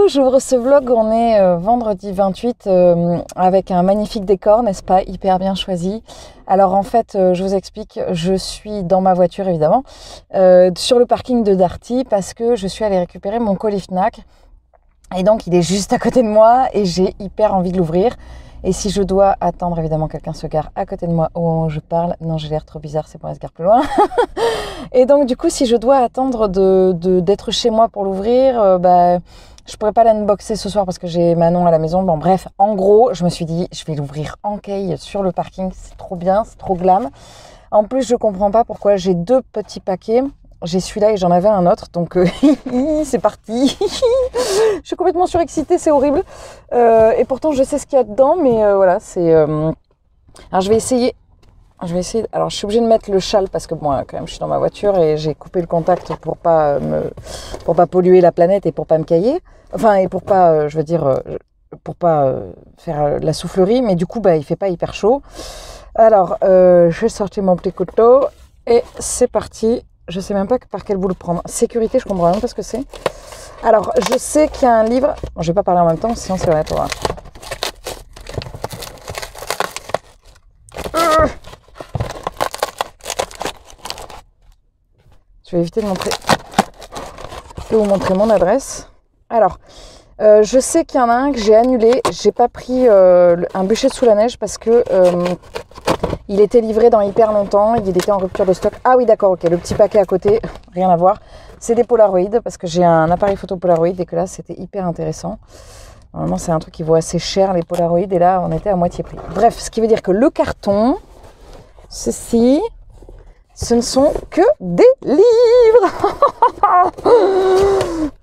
j'ouvre ce vlog, on est vendredi 28 avec un magnifique décor, n'est-ce pas, hyper bien choisi. Alors en fait, je vous explique, je suis dans ma voiture évidemment, sur le parking de Darty parce que je suis allée récupérer mon colis Fnac. Et donc il est juste à côté de moi et j'ai hyper envie de l'ouvrir. Et si je dois attendre, évidemment, quelqu'un se gare à côté de moi au moment où je parle. Non, j'ai l'air trop bizarre, c'est bon, elle se gare plus loin. Et donc, du coup, si je dois attendre d'être chez moi pour l'ouvrir, je pourrais pas l'unboxer ce soir parce que j'ai Manon à la maison. Bon, bref, en gros, je me suis dit, je vais l'ouvrir en quai sur le parking. C'est trop bien, c'est trop glam. En plus, je comprends pas pourquoi j'ai deux petits paquets. J'ai celui-là et j'en avais un autre, donc c'est parti. Je suis complètement surexcitée, c'est horrible. Et pourtant, je sais ce qu'il y a dedans, mais voilà, c'est... Alors, je vais essayer... Alors, je suis obligée de mettre le châle parce que moi, quand même, je suis dans ma voiture et j'ai coupé le contact pour pas polluer la planète et pour pas me cailler. Enfin, et pour pas, pour pas faire la soufflerie. Mais du coup, il fait pas hyper chaud. Alors, je vais sortir mon petit couteau et c'est parti. Je sais même pas par quel bout le prendre. Sécurité, je comprends même pas ce que c'est. Alors, je sais qu'il y a un livre. Bon, je vais pas parler en même temps, sinon c'est vrai, toi. Je vais éviter de vous montrer mon adresse. Alors, je sais qu'il y en a un que j'ai annulé. J'ai pas pris un bûcher sous la neige parce que il était livré dans hyper longtemps. Il était en rupture de stock. Ah oui, d'accord, ok. Le petit paquet à côté, rien à voir. C'est des Polaroid parce que j'ai un appareil photo Polaroid et que là, c'était hyper intéressant. Normalement, c'est un truc qui vaut assez cher, les Polaroid. Et là, on était à moitié prix. Bref, ce qui veut dire que le carton, ceci... Ce ne sont que des livres.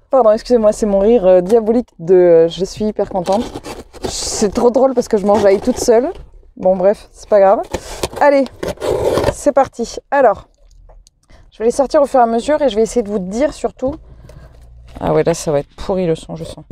Pardon, excusez-moi, c'est mon rire diabolique de je suis hyper contente. C'est trop drôle parce que je m'enjaille toute seule. Bon, bref, c'est pas grave. Allez, c'est parti. Alors, je vais les sortir au fur et à mesure et je vais essayer de vous dire surtout... Ah ouais, là, ça va être pourri le son, je sens.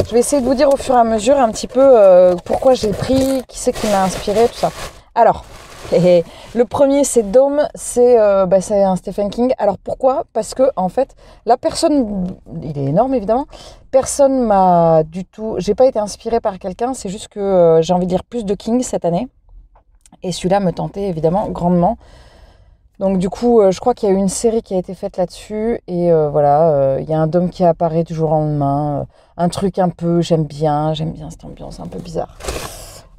Je vais essayer de vous dire au fur et à mesure un petit peu pourquoi j'ai pris, qui c'est qui m'a inspiré, tout ça. Alors... Et le premier, c'est Dome, c'est un Stephen King. Alors pourquoi ? Parce que en fait, la personne, il est énorme évidemment, personne m'a du tout, j'ai pas été inspirée par quelqu'un, c'est juste que j'ai envie de lire plus de King cette année. Et celui-là me tentait évidemment grandement. Donc du coup, je crois qu'il y a eu une série qui a été faite là-dessus. Et voilà, il y a un Dome qui apparaît du jour au lendemain. Un truc un peu, j'aime bien cette ambiance un peu bizarre.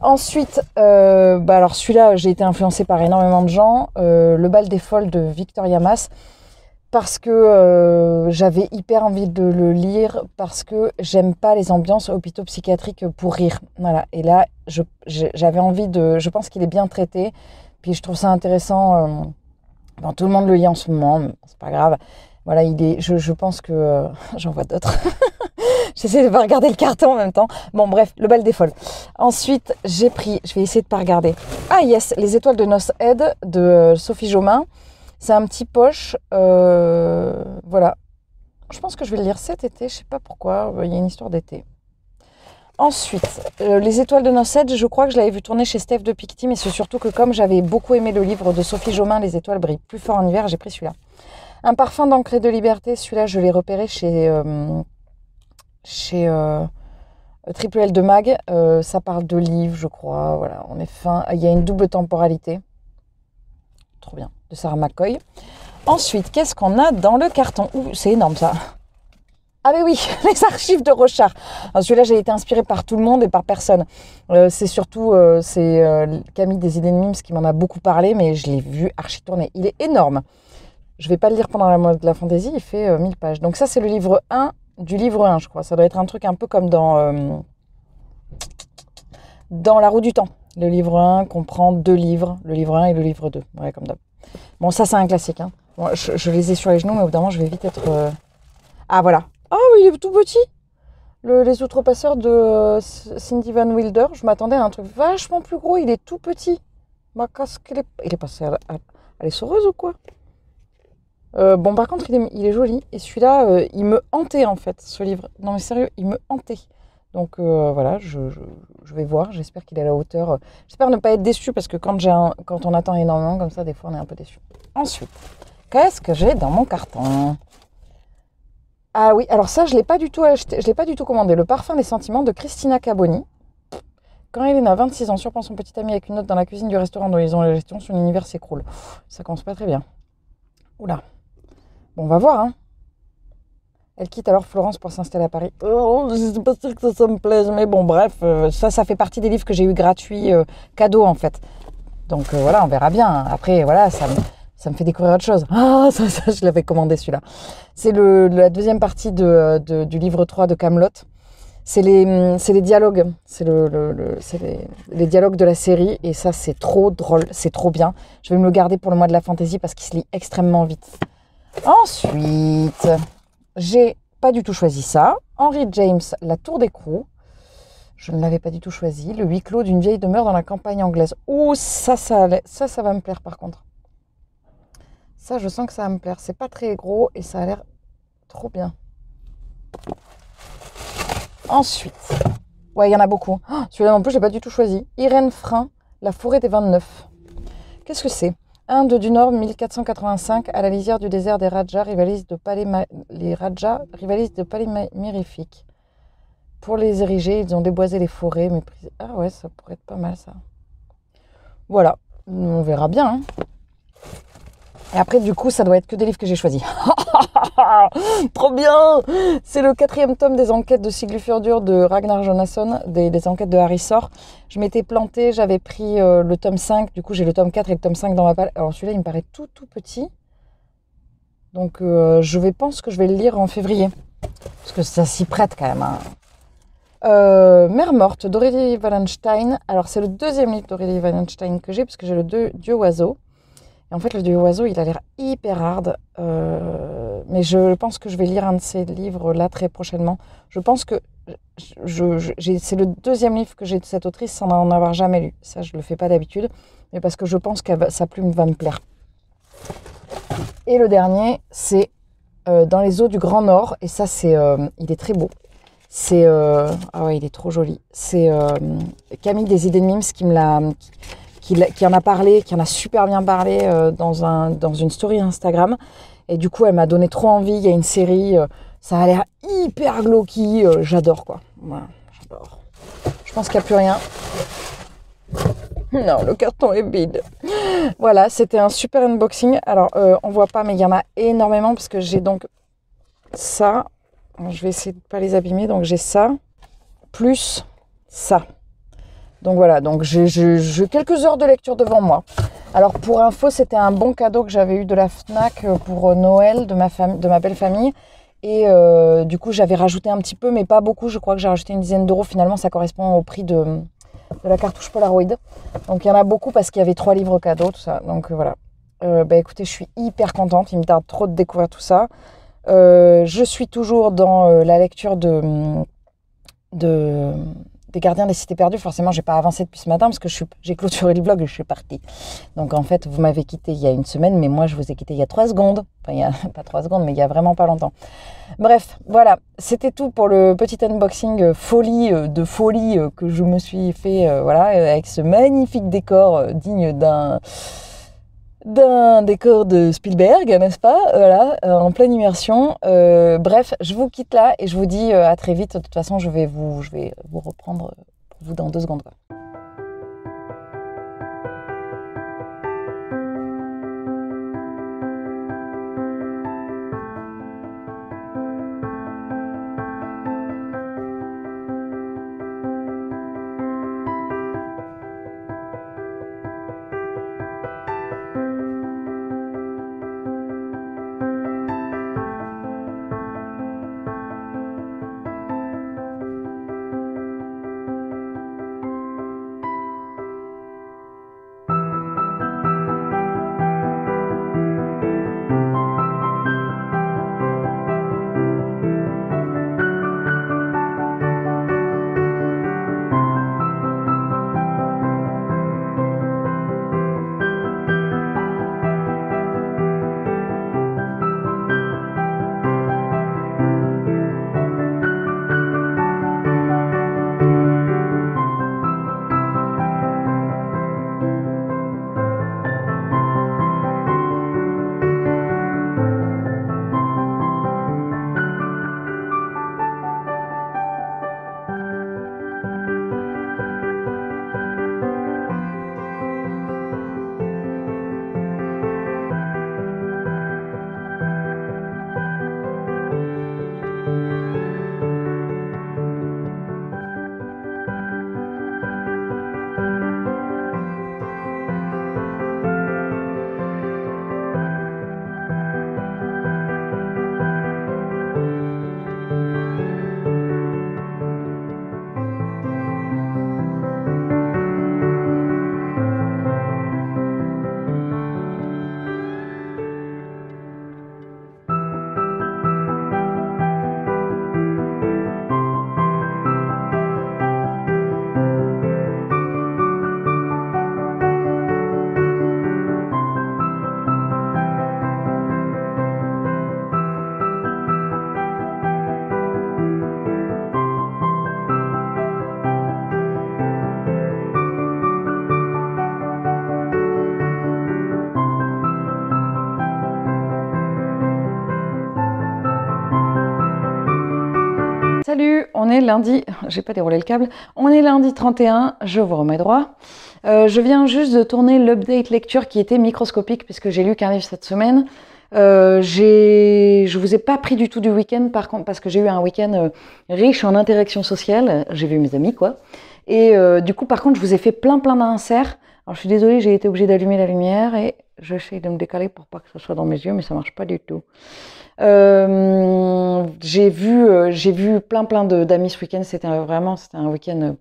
Ensuite, alors celui-là, j'ai été influencée par énormément de gens. Le bal des folles de Victoria Mass, parce que j'avais hyper envie de le lire, parce que j'aime pas les ambiances hôpitaux psychiatriques pour rire. Voilà. Et là, j'avais envie de... Je pense qu'il est bien traité. Puis je trouve ça intéressant. Tout le monde le lit en ce moment, mais c'est pas grave. Voilà, je pense que... j'en vois d'autres. J'essaie de ne pas regarder le carton en même temps. Bon, bref, le bal des folles. Ensuite, j'ai pris... Je vais essayer de ne pas regarder. Ah, yes, Les étoiles de Noces Aide de Sophie Jomain. C'est un petit poche. Voilà. Je pense que je vais le lire cet été. Je ne sais pas pourquoi. Il y a une histoire d'été. Ensuite, Les étoiles de Noces Aide, je crois que je l'avais vu tourner chez Steph de Picty. Mais c'est surtout que comme j'avais beaucoup aimé le livre de Sophie Jomain, Les étoiles brillent plus fort en hiver, j'ai pris celui-là. Un parfum d'encre et de liberté. Celui-là, je l'ai repéré chez Triple L de Mag, ça parle de livres, je crois. Voilà, on est fin. Il y a une double temporalité. Trop bien, de Sarah McCoy. Ensuite, qu'est-ce qu'on a dans le carton ? Ouh, c'est énorme ça. Ah mais oui, les archives de Rochard. Alors, celui-là, j'ai été inspirée par tout le monde et par personne. C'est surtout Camille des idées de Mims qui m'en a beaucoup parlé, mais je l'ai vu archi tourner. Il est énorme. Je ne vais pas le lire pendant la mode de la fantaisie, il fait 1000 pages. Donc ça, c'est le livre 1 du livre 1, je crois. Ça doit être un truc un peu comme dans La roue du temps. Le livre 1 comprend 2 livres, le livre 1 et le livre 2. Ouais, comme d'hab. Bon, ça, c'est un classique. Hein. Bon, je les ai sur les genoux, mais au bout d'un moment, je vais vite être... Ah, voilà. Ah oui, il est tout petit. Les Outrepasseurs de Cindy Van Wilder. Je m'attendais à un truc vachement plus gros. Il est tout petit. Il est passé à l'essoreuse ou quoi ? Bon, par contre, il est joli. Et celui-là, il me hantait, en fait, ce livre. Non, mais sérieux, il me hantait. Donc, voilà, je vais voir. J'espère qu'il est à la hauteur. J'espère ne pas être déçue, parce que quand on attend énormément, comme ça, des fois, on est un peu déçu. Ensuite, qu'est-ce que j'ai dans mon carton ? Ah oui, alors ça, je ne l'ai pas du tout acheté, je l'ai pas du tout commandé. Le parfum des sentiments de Christina Caboni. Quand Elena, 26 ans, surprend son petit ami avec une note dans la cuisine du restaurant dont ils ont la gestion, son univers s'écroule. Ça commence pas très bien. Oula. Bon, on va voir, hein. Elle quitte alors Florence pour s'installer à Paris. Oh, je suis pas sûre que ça me plaise, mais bon, bref, ça fait partie des livres que j'ai eu gratuits, cadeaux en fait. Donc voilà, on verra bien. Après, voilà, ça me fait découvrir autre chose. Ah, ça je l'avais commandé celui-là. C'est la deuxième partie du livre 3 de Camelot. C'est les dialogues, c'est les dialogues de la série, et ça c'est trop drôle, c'est trop bien. Je vais me le garder pour le mois de la fantaisie parce qu'il se lit extrêmement vite. Ensuite, j'ai pas du tout choisi ça. Henry James, La Tour d'écrou. Je ne l'avais pas du tout choisi. Le huis clos d'une vieille demeure dans la campagne anglaise. Ouh, ça va me plaire par contre. Ça, je sens que ça va me plaire. C'est pas très gros et ça a l'air trop bien. Ensuite, ouais, il y en a beaucoup. Oh, celui-là non plus, je l'ai pas du tout choisi. Irène Frein, La forêt des 29. Qu'est-ce que c'est? Inde du Nord, 1485, à la lisière du désert des Rajas, les Rajas rivalisent de palais mirifiques. Pour les ériger, ils ont déboisé les forêts, méprisé. Ah ouais, ça pourrait être pas mal ça. Voilà, on verra bien. Hein. Et après, du coup, ça doit être que des livres que j'ai choisis. Trop bien! C'est le 4e tome des enquêtes de Siglufurdur de Ragnar Jonasson, des enquêtes de Harrisor. Je m'étais plantée, j'avais pris le tome 5, du coup j'ai le tome 4 et le tome 5 dans ma palle. Alors celui-là, il me paraît tout petit. Donc pense que je vais le lire en février. Parce que ça s'y prête quand même. Hein. Mère morte d'Aurélie Wallenstein. Alors c'est le 2e livre d'Aurélie Wallenstein que j'ai, parce que j'ai le Dieu oiseau. Et en fait, le Dieu oiseau, il a l'air hyper hard. Mais je pense que je vais lire un de ces livres là très prochainement. Je pense que c'est le 2e livre que j'ai de cette autrice sans en avoir jamais lu. Ça, je le fais pas d'habitude. Mais parce que je pense que sa plume va me plaire. Et le dernier, c'est Dans les eaux du Grand Nord. Et ça, il est très beau. C'est ah ouais, il est trop joli. C'est Camille des idées de Mims qui en a parlé, qui en a super bien parlé dans une story Instagram. Et du coup, elle m'a donné trop envie. Il y a une série, ça a l'air hyper glauque. J'adore quoi. Voilà, j'adore. Je pense qu'il n'y a plus rien. Non, le carton est vide. Voilà, c'était un super unboxing. Alors, on voit pas, mais il y en a énormément parce que j'ai donc ça. Je vais essayer de ne pas les abîmer. Donc j'ai ça, plus ça. Donc voilà, donc j'ai quelques heures de lecture devant moi. Alors pour info, c'était un bon cadeau que j'avais eu de la FNAC pour Noël de ma belle famille. Et du coup, j'avais rajouté un petit peu, mais pas beaucoup. Je crois que j'ai rajouté une dizaine d'euros. Finalement, ça correspond au prix de la cartouche Polaroid. Donc il y en a beaucoup parce qu'il y avait 3 livres cadeaux, tout ça. Donc voilà. Écoutez, je suis hyper contente. Il me tarde trop de découvrir tout ça. Je suis toujours dans la lecture des Gardiens des Cités Perdues. Forcément, j'ai pas avancé depuis ce matin parce que j'ai clôturé le vlog et je suis partie. Donc en fait, vous m'avez quitté il y a une semaine, mais moi je vous ai quitté il y a 3 secondes. Enfin, il y a pas 3 secondes, mais il y a vraiment pas longtemps. Bref, voilà, c'était tout pour le petit unboxing folie que je me suis fait, voilà, avec ce magnifique décor digne d'un décor de Spielberg, n'est-ce pas? Voilà, en pleine immersion. Bref, je vous quitte là et je vous dis à très vite. De toute façon, je vais vous reprendre pour vous dans 2 secondes, quoi. Salut, on est lundi, j'ai pas déroulé le câble, on est lundi 31, je vous remets droit. Je viens juste de tourner l'update lecture qui était microscopique puisque j'ai lu qu'un livre cette semaine. Je vous ai pas pris du tout du week-end par contre parce que j'ai eu un week-end riche en interactions sociales, j'ai vu mes amis quoi. Et du coup par contre je vous ai fait plein d'inserts. Alors je suis désolée, j'ai été obligée d'allumer la lumière et j'essaie de me décaler pour pas que ça soit dans mes yeux mais ça marche pas du tout. J'ai vu plein d'amis ce week-end, c'était un week-end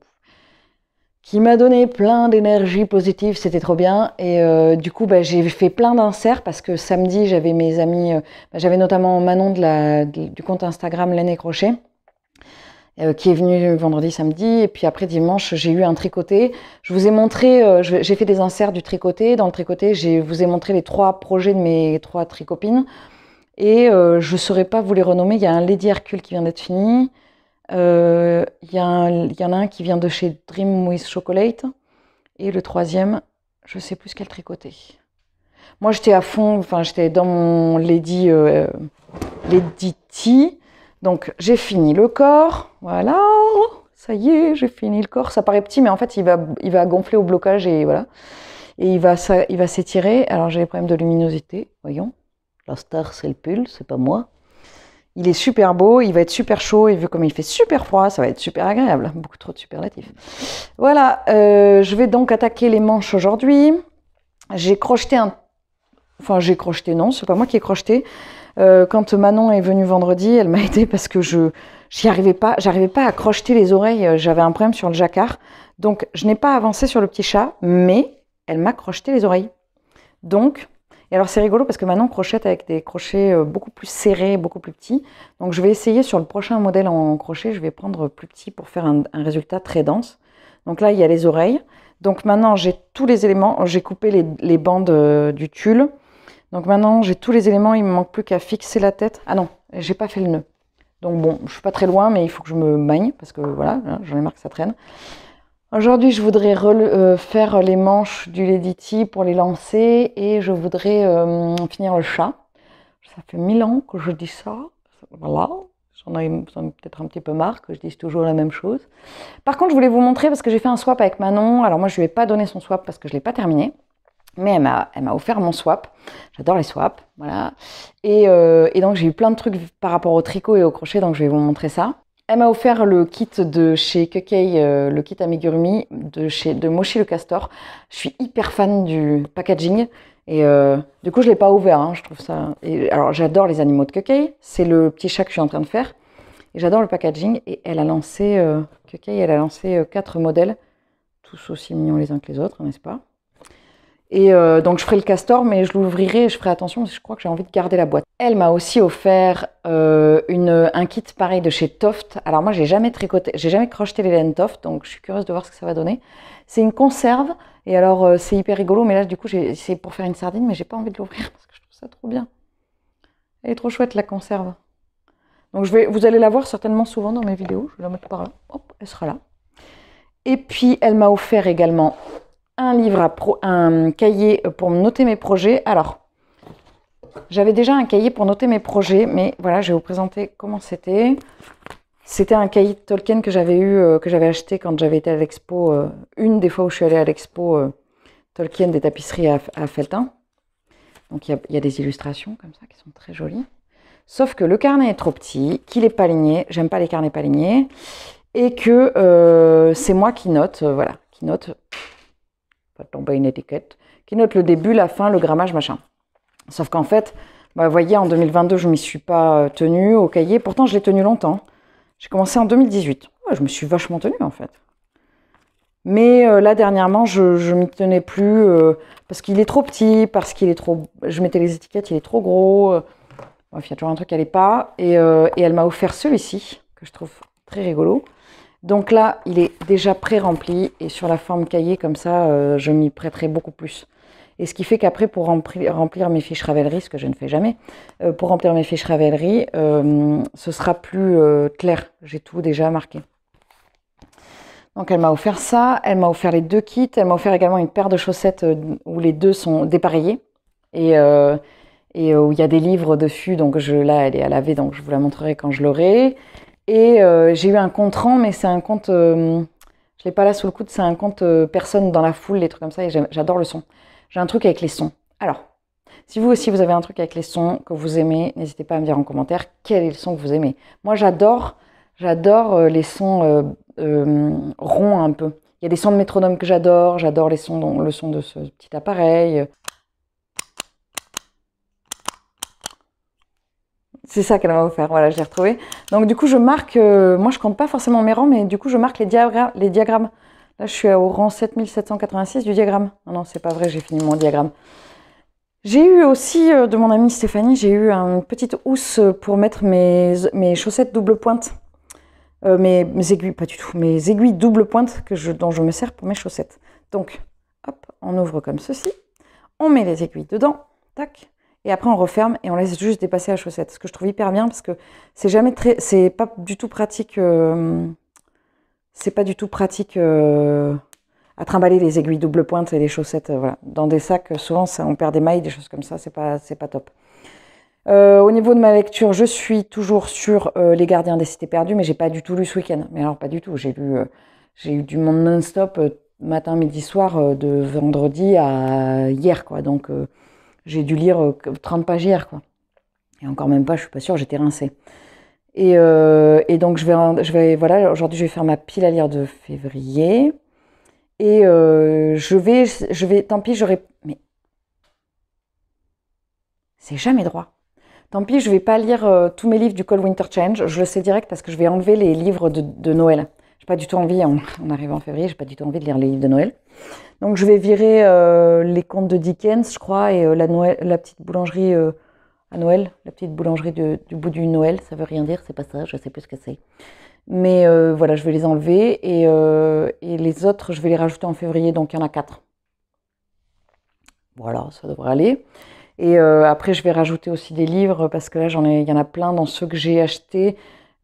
qui m'a donné plein d'énergie positive, c'était trop bien. Et du coup, j'ai fait plein d'inserts parce que samedi, j'avais mes amis, j'avais notamment Manon du compte Instagram Laine et Crochet, qui est venue vendredi, samedi. Et puis après, dimanche, j'ai eu un tricoté. Je vous ai montré, j'ai fait des inserts du tricoté. Dans le tricoté, je vous ai montré les 3 projets de mes 3 tricopines. Et je ne saurais pas vous les renommer. Il y a un Lady Hercule qui vient d'être fini. Il y en a un qui vient de chez Dream with Chocolate. Et le 3e, je ne sais plus quel tricoter. Moi, j'étais à fond, enfin, j'étais dans mon Lady T. Donc, j'ai fini le corps. Voilà. Ça y est, j'ai fini le corps. Ça paraît petit, mais en fait, il va gonfler au blocage et voilà. Et il va s'étirer. Alors, j'ai des problèmes de luminosité. Voyons. La star, c'est le pull, c'est pas moi. Il est super beau, il va être super chaud, et vu comme il fait super froid, ça va être super agréable. Beaucoup trop de superlatifs. Voilà, je vais donc attaquer les manches aujourd'hui. J'ai crocheté Enfin, j'ai crocheté, non, c'est pas moi qui ai crocheté. Quand Manon est venue vendredi, elle m'a aidé parce que j'arrivais pas à crocheter les oreilles. J'avais un problème sur le jacquard. Donc, je n'ai pas avancé sur le petit chat, mais elle m'a crocheté les oreilles. Donc... Et alors c'est rigolo parce que Manon crochette avec des crochets beaucoup plus serrés, beaucoup plus petits. Donc je vais essayer sur le prochain modèle en crochet, je vais prendre plus petit pour faire un résultat très dense. Donc là il y a les oreilles. Donc maintenant j'ai tous les éléments, j'ai coupé les bandes du tulle. Donc maintenant j'ai tous les éléments, il me manque plus qu'à fixer la tête. Ah non, j'ai pas fait le nœud. Donc bon, je suis pas très loin mais il faut que je me magne parce que voilà, j'en ai marre que ça traîne. Aujourd'hui, je voudrais faire les manches du Lady T pour les lancer et je voudrais finir le chat. Ça fait 1000 ans que je dis ça. Voilà, j'en ai peut-être un petit peu marre que je dise toujours la même chose. Par contre, je voulais vous montrer parce que j'ai fait un swap avec Manon. Alors moi, je ne lui ai pas donné son swap parce que je ne l'ai pas terminé. Mais elle m'a offert mon swap. J'adore les swaps. Voilà. Et donc, j'ai eu plein de trucs par rapport au tricot et au crochet. Donc, je vais vous montrer ça. Elle m'a offert le kit de chez Kukei, le kit amigurumi de Mochi le Castor. Je suis hyper fan du packaging et du coup je l'ai pas ouvert. Hein, je trouve ça. Et, alors j'adore les animaux de Kukei. C'est le petit chat que je suis en train de faire et j'adore le packaging. Et elle a lancé Kukei, elle a lancé 4 modèles, tous aussi mignons les uns que les autres, n'est-ce pas? Et donc je ferai le castor, mais je l'ouvrirai et je ferai attention parce que je crois que j'ai envie de garder la boîte. Elle m'a aussi offert un kit pareil de chez Toft. Alors moi j'ai jamais crocheté les laines Toft, donc je suis curieuse de voir ce que ça va donner. C'est une conserve et alors c'est hyper rigolo, mais là du coup c'est pour faire une sardine, mais j'ai pas envie de l'ouvrir parce que je trouve ça trop bien. Elle est trop chouette la conserve. Donc vous allez la voir certainement souvent dans mes vidéos. Je vais la mettre par là. Hop, elle sera là. Et puis elle m'a offert également un cahier pour noter mes projets. Alors, j'avais déjà un cahier pour noter mes projets, mais voilà, je vais vous présenter comment c'était. C'était un cahier de Tolkien que j'avais acheté quand j'avais été à l'expo, une des fois où je suis allée à l'expo Tolkien des tapisseries à Felletin. Donc il y a des illustrations comme ça qui sont très jolies. Sauf que le carnet est trop petit, qu'il n'est pas ligné, j'aime pas les carnets pas lignés, et que c'est moi qui note, voilà, qui note... pas tomber une étiquette, qui note le début, la fin, le grammage, machin. Sauf qu'en fait, vous voyez, en 2022, je ne m'y suis pas tenue au cahier. Pourtant, je l'ai tenu longtemps. J'ai commencé en 2018. Ouais, je me suis vachement tenue, en fait. Mais là, dernièrement, je ne m'y tenais plus parce qu'il est trop petit, parce qu'il est trop... Je mettais les étiquettes, il est trop gros. Bref, il y a toujours un truc qui n'allait pas. Et elle m'a offert celui-ci, que je trouve très rigolo. Donc là, il est déjà pré-rempli et sur la forme cahier, comme ça, je m'y prêterai beaucoup plus. Et ce qui fait qu'après, pour remplir mes fiches Ravelry, ce que je ne fais jamais, pour remplir mes fiches Ravelry, ce sera plus clair. J'ai tout déjà marqué. Donc elle m'a offert ça, elle m'a offert les 2 kits, elle m'a offert également une paire de chaussettes où les 2 sont dépareillés. Et où il y a des livres dessus, donc là, elle est à laver, donc je vous la montrerai quand je l'aurai. Et j'ai eu un compte rang, mais c'est un compte, je l'ai pas là sous le coude, c'est un compte personne dans la foule, des trucs comme ça, et j'adore le son. J'ai un truc avec les sons. Alors, si vous aussi vous avez un truc avec les sons que vous aimez, n'hésitez pas à me dire en commentaire quel est le son que vous aimez. Moi j'adore les sons ronds un peu. Il y a des sons de métronome que j'adore le son de ce petit appareil. C'est ça qu'elle m'a offert, voilà, je l'ai retrouvé. Donc du coup je marque, moi je compte pas forcément mes rangs, mais du coup je marque les diagrammes. Là je suis au rang 7786 du diagramme. Non, non, c'est pas vrai, j'ai fini mon diagramme. J'ai eu aussi, de mon amie Stéphanie, j'ai eu une petite housse pour mettre mes chaussettes double pointe. Mes aiguilles, pas du tout, mes aiguilles double pointe dont je me sers pour mes chaussettes. Donc, hop, on ouvre comme ceci, on met les aiguilles dedans, tac, et après on referme et on laisse juste dépasser la chaussette. Ce que je trouve hyper bien parce que c'est pas du tout pratique, à trimballer les aiguilles double pointe et les chaussettes, voilà. Dans des sacs, souvent on perd des mailles, des choses comme ça, c'est pas top. Au niveau de ma lecture, je suis toujours sur Les Gardiens des Cités Perdues, mais j'ai pas du tout lu ce week-end. Mais alors pas du tout, j'ai eu du monde non-stop, matin, midi, soir, de vendredi à hier, quoi. Donc j'ai dû lire 30 pages hier, quoi. Et encore même pas, je suis pas sûre, j'étais rincée. Et donc voilà, aujourd'hui je vais faire ma pile à lire de février. Et je vais, tant pis, mais c'est jamais droit. Tant pis, je vais pas lire tous mes livres du Cold Winter Change. Je le sais direct parce que je vais enlever les livres de Noël. J'ai pas du tout envie, on arrive en février, j'ai pas du tout envie de lire les livres de Noël. Donc je vais virer les contes de Dickens, je crois, et la petite boulangerie à Noël, la petite boulangerie du bout du Noël. Ça veut rien dire, c'est pas ça, je sais plus ce que c'est. Mais voilà, je vais les enlever et les autres, je vais les rajouter en février, donc il y en a 4. Voilà, ça devrait aller. Et après, je vais rajouter aussi des livres parce que là, il y en a plein dans ceux que j'ai achetés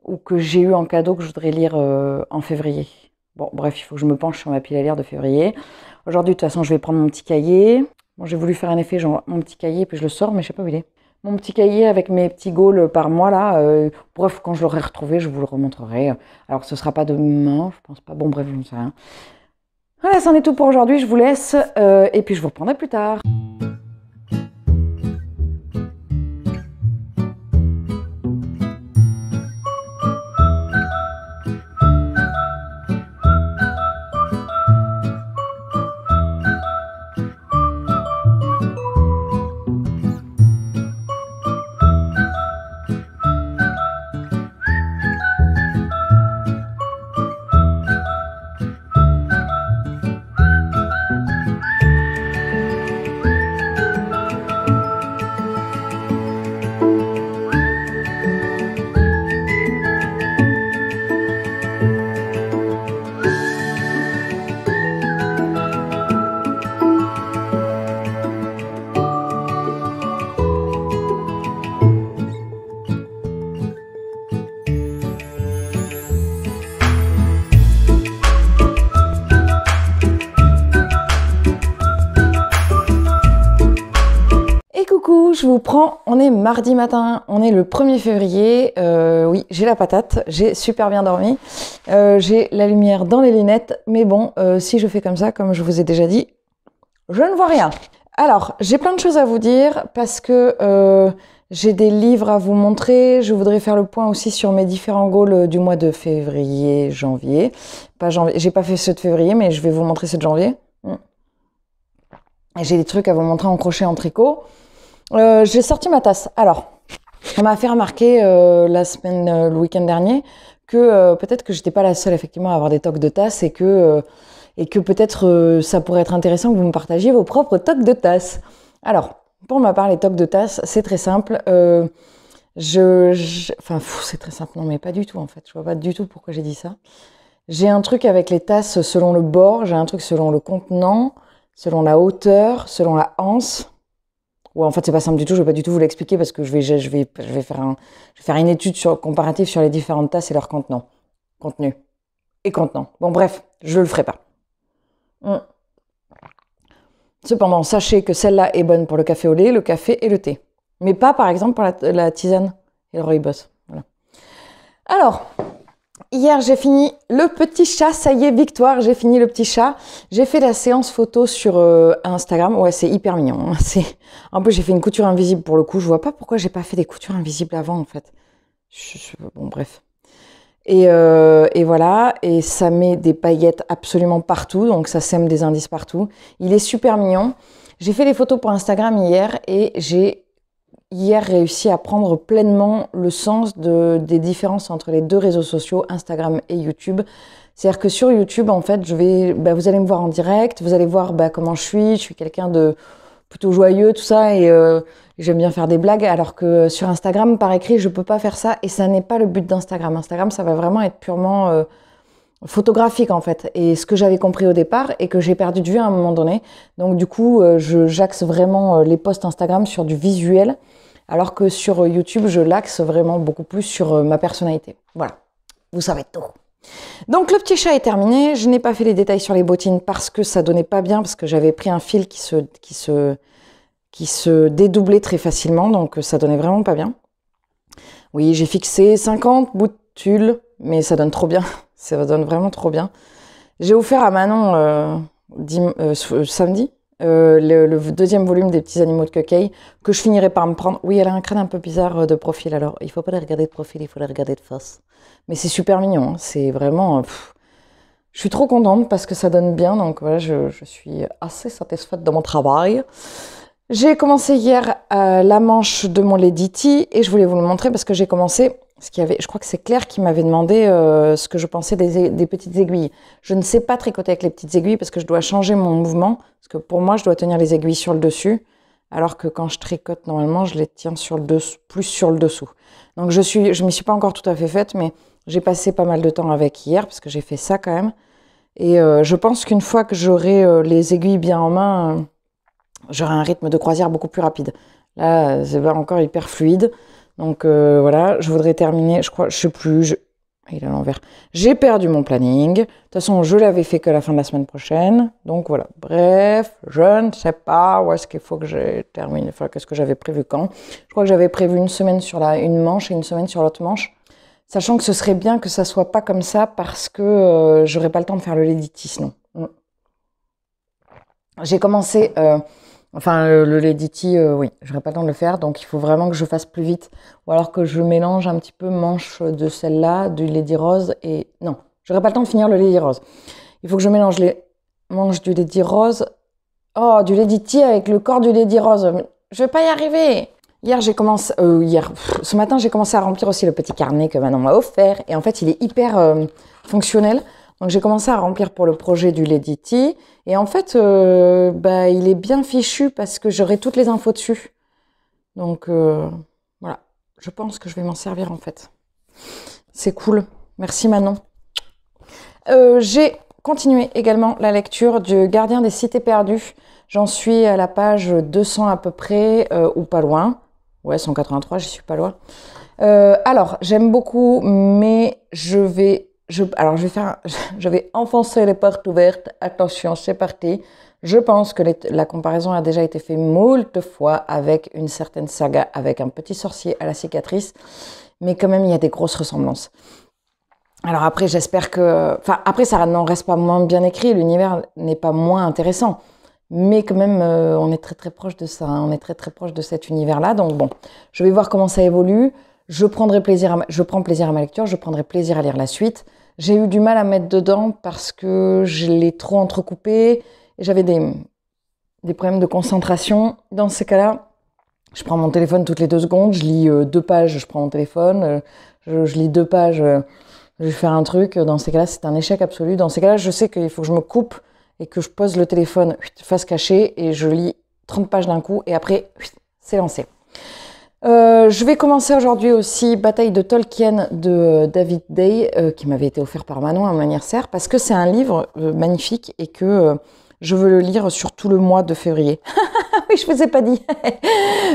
ou que j'ai eu en cadeau que je voudrais lire en février. Bon, bref, il faut que je me penche sur ma pile à lire de février. Aujourd'hui, de toute façon, je vais prendre mon petit cahier. Bon, j'ai voulu faire un effet, genre mon petit cahier, puis je le sors, mais je sais pas où il est. Mon petit cahier avec mes petits goals par mois, là. Bref, quand je l'aurai retrouvé, je vous le remontrerai. Alors, ce sera pas demain, je pense pas. Bon, bref, je ne sais rien. Voilà, c'en est tout pour aujourd'hui. Je vous laisse et puis je vous reprendrai plus tard. Je vous prends, on est mardi matin, on est le 1er février, oui j'ai la patate, j'ai super bien dormi, j'ai la lumière dans les lunettes, mais bon, si je fais comme ça, comme je vous ai déjà dit, je ne vois rien. Alors, j'ai plein de choses à vous dire, parce que j'ai des livres à vous montrer, je voudrais faire le point aussi sur mes différents goals du mois de février, janvier, pas janvier, j'ai pas fait ceux de février, mais je vais vous montrer ceux de janvier. J'ai des trucs à vous montrer en crochet, en tricot. J'ai sorti ma tasse. Alors, on m'a fait remarquer le week-end dernier, que peut-être que j'étais pas la seule effectivement à avoir des tocs de tasse et que peut-être ça pourrait être intéressant que vous me partagiez vos propres tocs de tasse. Alors, pour ma part, les tocs de tasse, c'est très simple. Enfin, c'est très simple, non mais pas du tout en fait. Je vois pas du tout pourquoi j'ai dit ça. J'ai un truc avec les tasses selon le bord, j'ai un truc selon le contenant, selon la hauteur, selon la anse. Ouais, en fait, c'est pas simple du tout, je vais pas du tout vous l'expliquer parce que je vais faire une étude comparative sur les différentes tasses et leur contenu et contenant. Bon, bref, je le ferai pas. Cependant, sachez que celle-là est bonne pour le café au lait, le café et le thé. Mais pas, par exemple, pour la tisane et le rooibos. Voilà. Alors, hier, j'ai fini le petit chat. Ça y est, victoire, j'ai fini le petit chat. J'ai fait la séance photo sur Instagram. Ouais, c'est hyper mignon. Hein. En plus, j'ai fait une couture invisible pour le coup. Je vois pas pourquoi j'ai pas fait des coutures invisibles avant, en fait. Bon, bref. Et voilà, et ça met des paillettes absolument partout, donc ça sème des indices partout. Il est super mignon. J'ai fait les photos pour Instagram hier et j'ai hier réussi à prendre pleinement le sens des différences entre les deux réseaux sociaux, Instagram et YouTube. C'est-à-dire que sur YouTube, en fait, vous allez me voir en direct, vous allez voir comment je suis quelqu'un de plutôt joyeux, tout ça, et j'aime bien faire des blagues, alors que sur Instagram, par écrit, je peux pas faire ça, et ça n'est pas le but d'Instagram. Instagram, ça va vraiment être purement photographique, en fait, et ce que j'avais compris au départ, et que j'ai perdu de vue à un moment donné. Donc du coup, j'axe vraiment les posts Instagram sur du visuel, alors que sur YouTube, je l'axe vraiment beaucoup plus sur ma personnalité. Voilà, vous savez tout. Donc le petit chat est terminé, je n'ai pas fait les détails sur les bottines parce que ça donnait pas bien, parce que j'avais pris un fil qui se dédoublait très facilement, donc ça donnait vraiment pas bien. Oui, j'ai fixé 50 bouts de tulle, mais ça donne trop bien, ça donne vraiment trop bien. J'ai offert à Manon samedi le deuxième volume des petits animaux de Cueil que je finirai par me prendre. Oui, elle a un crâne un peu bizarre de profil, alors il faut pas les regarder de profil, il faut les regarder de face. Mais c'est super mignon, hein. C'est vraiment... je suis trop contente parce que ça donne bien, donc voilà, je suis assez satisfaite de mon travail. J'ai commencé hier la manche de mon Lady T et je voulais vous le montrer parce que j'ai commencé... je crois que c'est Claire qui m'avait demandé ce que je pensais des petites aiguilles. Je ne sais pas tricoter avec les petites aiguilles parce que je dois changer mon mouvement. Parce que pour moi, je dois tenir les aiguilles sur le dessus. Alors que quand je tricote, normalement, je les tiens sur le dessous, plus sur le dessous. Donc je m'y suis pas encore tout à fait faite, mais j'ai passé pas mal de temps avec hier parce que j'ai fait ça quand même. Et je pense qu'une fois que j'aurai les aiguilles bien en main, j'aurai un rythme de croisière beaucoup plus rapide. Là, c'est pas encore hyper fluide. Donc voilà, je voudrais terminer, je crois, je sais plus, il est à l'envers. J'ai perdu mon planning. De toute façon, je l'avais fait que la fin de la semaine prochaine. Donc voilà, bref, je ne sais pas où est-ce qu'il faut que je termine, enfin, qu'est-ce que j'avais prévu quand. Je crois que j'avais prévu une semaine sur une manche et une semaine sur l'autre manche. Sachant que ce serait bien que ça soit pas comme ça parce que j'aurais pas le temps de faire le Lady T sinon. J'ai commencé... le Lady T, oui, j'aurais pas le temps de le faire, donc il faut vraiment que je fasse plus vite. Ou alors que je mélange un petit peu manche de celle-là, du Lady Rose, et... Non, j'aurais pas le temps de finir le Lady Rose. Il faut que je mélange les manches du Lady Rose... Oh, du Lady T avec le corps du Lady Rose. Je vais pas y arriver. Hier, ce matin, j'ai commencé à remplir aussi le petit carnet que Manon m'a offert. Et en fait, il est hyper fonctionnel. Donc j'ai commencé à remplir pour le projet du Lady T. Et en fait, il est bien fichu parce que j'aurai toutes les infos dessus. Donc voilà, je pense que je vais m'en servir en fait. C'est cool. Merci Manon. J'ai continué également la lecture du Gardien des Cités Perdues. J'en suis à la page 200 à peu près, ou pas loin. Ouais, 183, j'y suis pas loin. Alors, j'aime beaucoup, mais je vais enfoncer les portes ouvertes. Attention, c'est parti. Je pense que la comparaison a déjà été faite moult fois avec une certaine saga, avec un petit sorcier à la cicatrice, mais quand même, il y a des grosses ressemblances. Alors après, j'espère que... Enfin, après, ça n'en reste pas moins bien écrit, l'univers n'est pas moins intéressant, mais quand même, on est très très proche de ça, hein. On est très très proche de cet univers-là, donc bon, je vais voir comment ça évolue. Je prends plaisir à ma lecture, je prendrai plaisir à lire la suite. J'ai eu du mal à mettre dedans parce que je l'ai trop entrecoupé. J'avais des problèmes de concentration. Dans ces cas-là, je prends mon téléphone toutes les 2 secondes, je lis 2 pages, je prends mon téléphone, je lis 2 pages, je vais faire un truc. Dans ces cas-là, c'est un échec absolu. Dans ces cas-là, je sais qu'il faut que je me coupe et que je pose le téléphone face cachée et je lis 30 pages d'un coup et après, c'est lancé. Je vais commencer aujourd'hui aussi Bataille de Tolkien de David Day, qui m'avait été offert par Manon à mon anniversaire, parce que c'est un livre magnifique et que je veux le lire sur tout le mois de février. Oui, je vous ai pas dit.